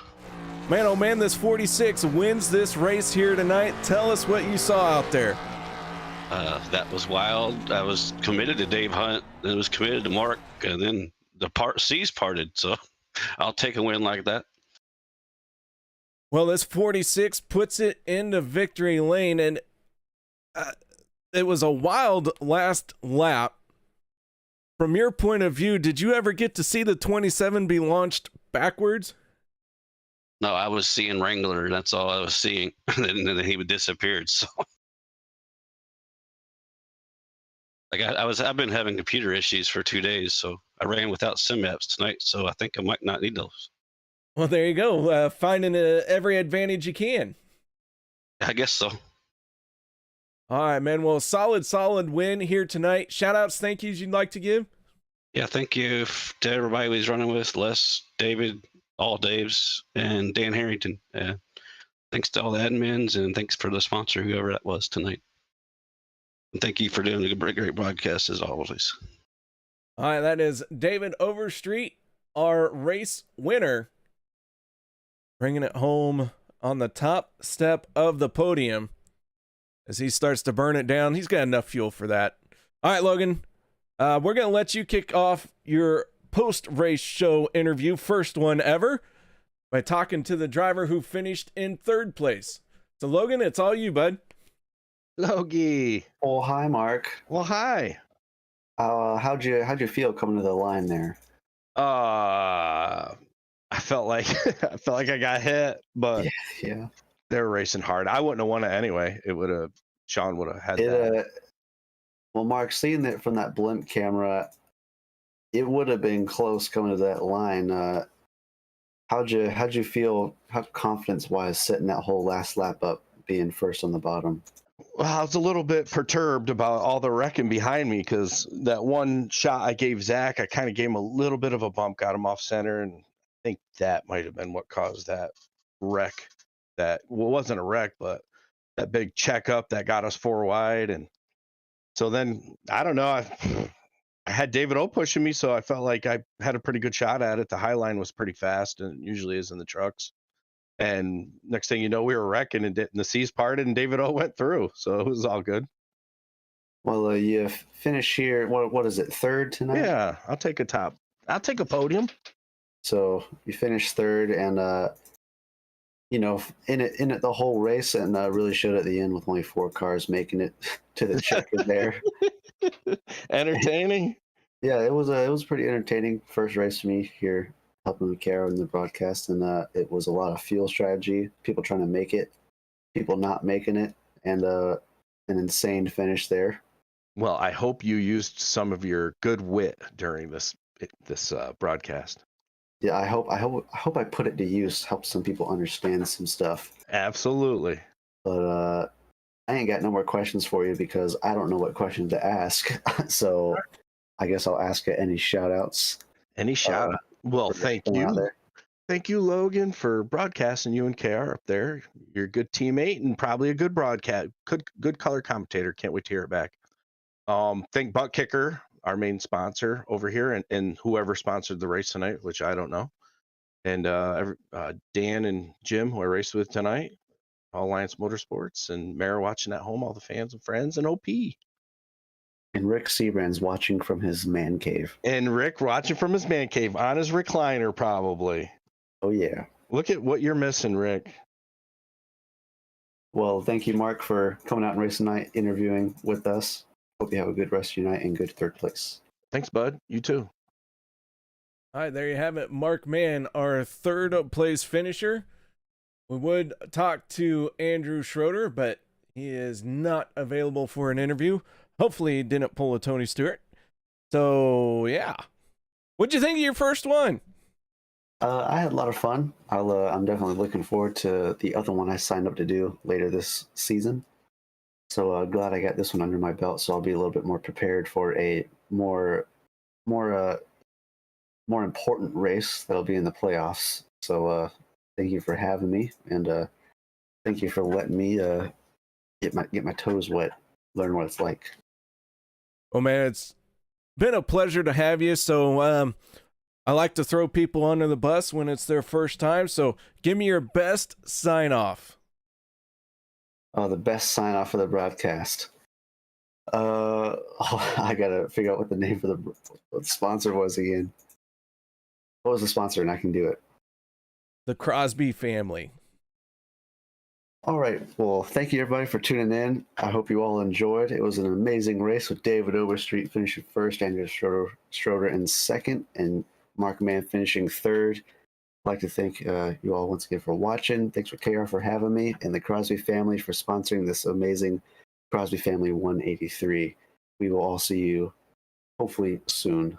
Man, oh man, this 46 wins this race here tonight. Tell us what you saw out there. That was wild. I was committed to Dave Hunt, then was committed to Mark, and then the seas parted. So I'll take a win like that. Well, this 46 puts it into victory lane, and it was a wild last lap. From your point of view, did you ever get to see the 27 be launched backwards? No, I was seeing Wrangler. That's all I was seeing. And then he disappeared. So, like I've been having computer issues for 2 days, so I ran without sim maps tonight. So I think I might not need those. Well, there you go. Finding every advantage you can. I guess so. All right, man. Well, solid win here tonight. Shout outs, thank yous you'd like to give? Yeah, thank you to everybody we was running with, Les, David, all Daves, and Dan Harrington. Thanks to all the admins, and thanks for the sponsor, whoever that was tonight. And thank you for doing a great broadcast as always. All right, that is David Overstreet, our race winner, bringing it home on the top step of the podium as he starts to burn it down. He's got enough fuel for that. All right, Logan, we're going to let you kick off your post-race show interview, first one ever, by talking to the driver who finished in third place. So, Logan, it's all you, bud. Logie. Oh, hi, Mark. Well, hi. How'd you feel coming to the line there? I felt like I got hit, but yeah. They were racing hard. I wouldn't have won it anyway. Sean would have had that. Well, Mark, seeing it from that blimp camera, it would have been close coming to that line. How'd you feel? How confidence-wise setting that whole last lap up, being first on the bottom? Well, I was a little bit perturbed about all the wrecking behind me because that one shot I gave Zach, I kind of gave him a little bit of a bump, got him off center, and I think that might have been what caused that wreck. That wasn't a wreck, but that big checkup that got us 4 wide. And so then, I don't know, I had David O pushing me, so I felt like I had a pretty good shot at it. The high line was pretty fast, and it usually is in the trucks. And next thing you know, we were wrecking, and the seas parted, and David O went through, so it was all good. Well, you finish here, what is it, third tonight? Yeah, I'll take a podium. So you finished third, and in it the whole race, and really showed at the end with only 4 cars making it to the checker there. Entertaining. Yeah, it was pretty entertaining first race for me here, helping with Caro in the broadcast, and it was a lot of fuel strategy, people trying to make it, people not making it, and an insane finish there. Well, I hope you used some of your good wit during this broadcast. Yeah, I hope I put it to use, help some people understand some stuff. Absolutely. But I ain't got no more questions for you because I don't know what question to ask. So I guess I'll ask it. Any shout outs? Any shout out? Well, thank you. Thank you, Logan, for broadcasting. You and KR up there. You're a good teammate and probably a good broadcast, good color commentator. Can't wait to hear it back. Thank Butt Kicker, our main sponsor over here, and whoever sponsored the race tonight, which I don't know. And Dan and Jim, who I raced with tonight, All Alliance Motorsports, and Mara watching at home, all the fans and friends, and OP. And Rick Seabrand's watching from his man cave. And Rick watching from his man cave on his recliner, probably. Oh, yeah. Look at what you're missing, Rick. Well, thank you, Mark, for coming out and racing tonight, interviewing with us. Hope you have a good rest of your night and good third place. Thanks, bud. You too. All right, there you have it. Mark Mann, our third place finisher. We would talk to Andrew Schroeder, but he is not available for an interview. Hopefully he didn't pull a Tony Stewart. So, yeah. What'd you think of your first one? I had a lot of fun. I'm definitely looking forward to the other one I signed up to do later this season. So glad I got this one under my belt, so I'll be a little bit more prepared for a more important race that'll be in the playoffs. So thank you for having me, and thank you for letting me get my toes wet, learn what it's like. Well, man, it's been a pleasure to have you. So I like to throw people under the bus when it's their first time. So give me your best sign off. The best sign off for the broadcast. I gotta figure out what the name for the sponsor was again. What was the sponsor? And I can do it. The Crosby family. All right. Well, thank you everybody for tuning in. I hope you all enjoyed. It was an amazing race with David Overstreet finishing first, Andrew Schroeder in second, and Mark Mann finishing third. I'd like to thank you all once again for watching. Thanks for KR for having me, and the Crosby family for sponsoring this amazing Crosby Family 183. We will all see you hopefully soon.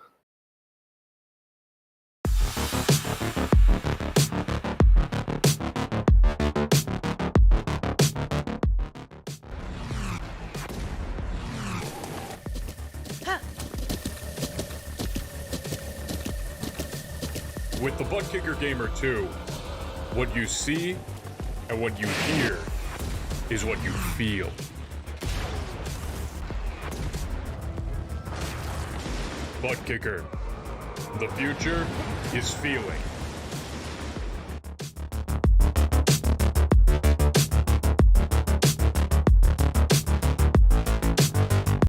With the Butt Kicker Gamer 2, what you see and what you hear is what you feel. Butt Kicker. The future is feeling.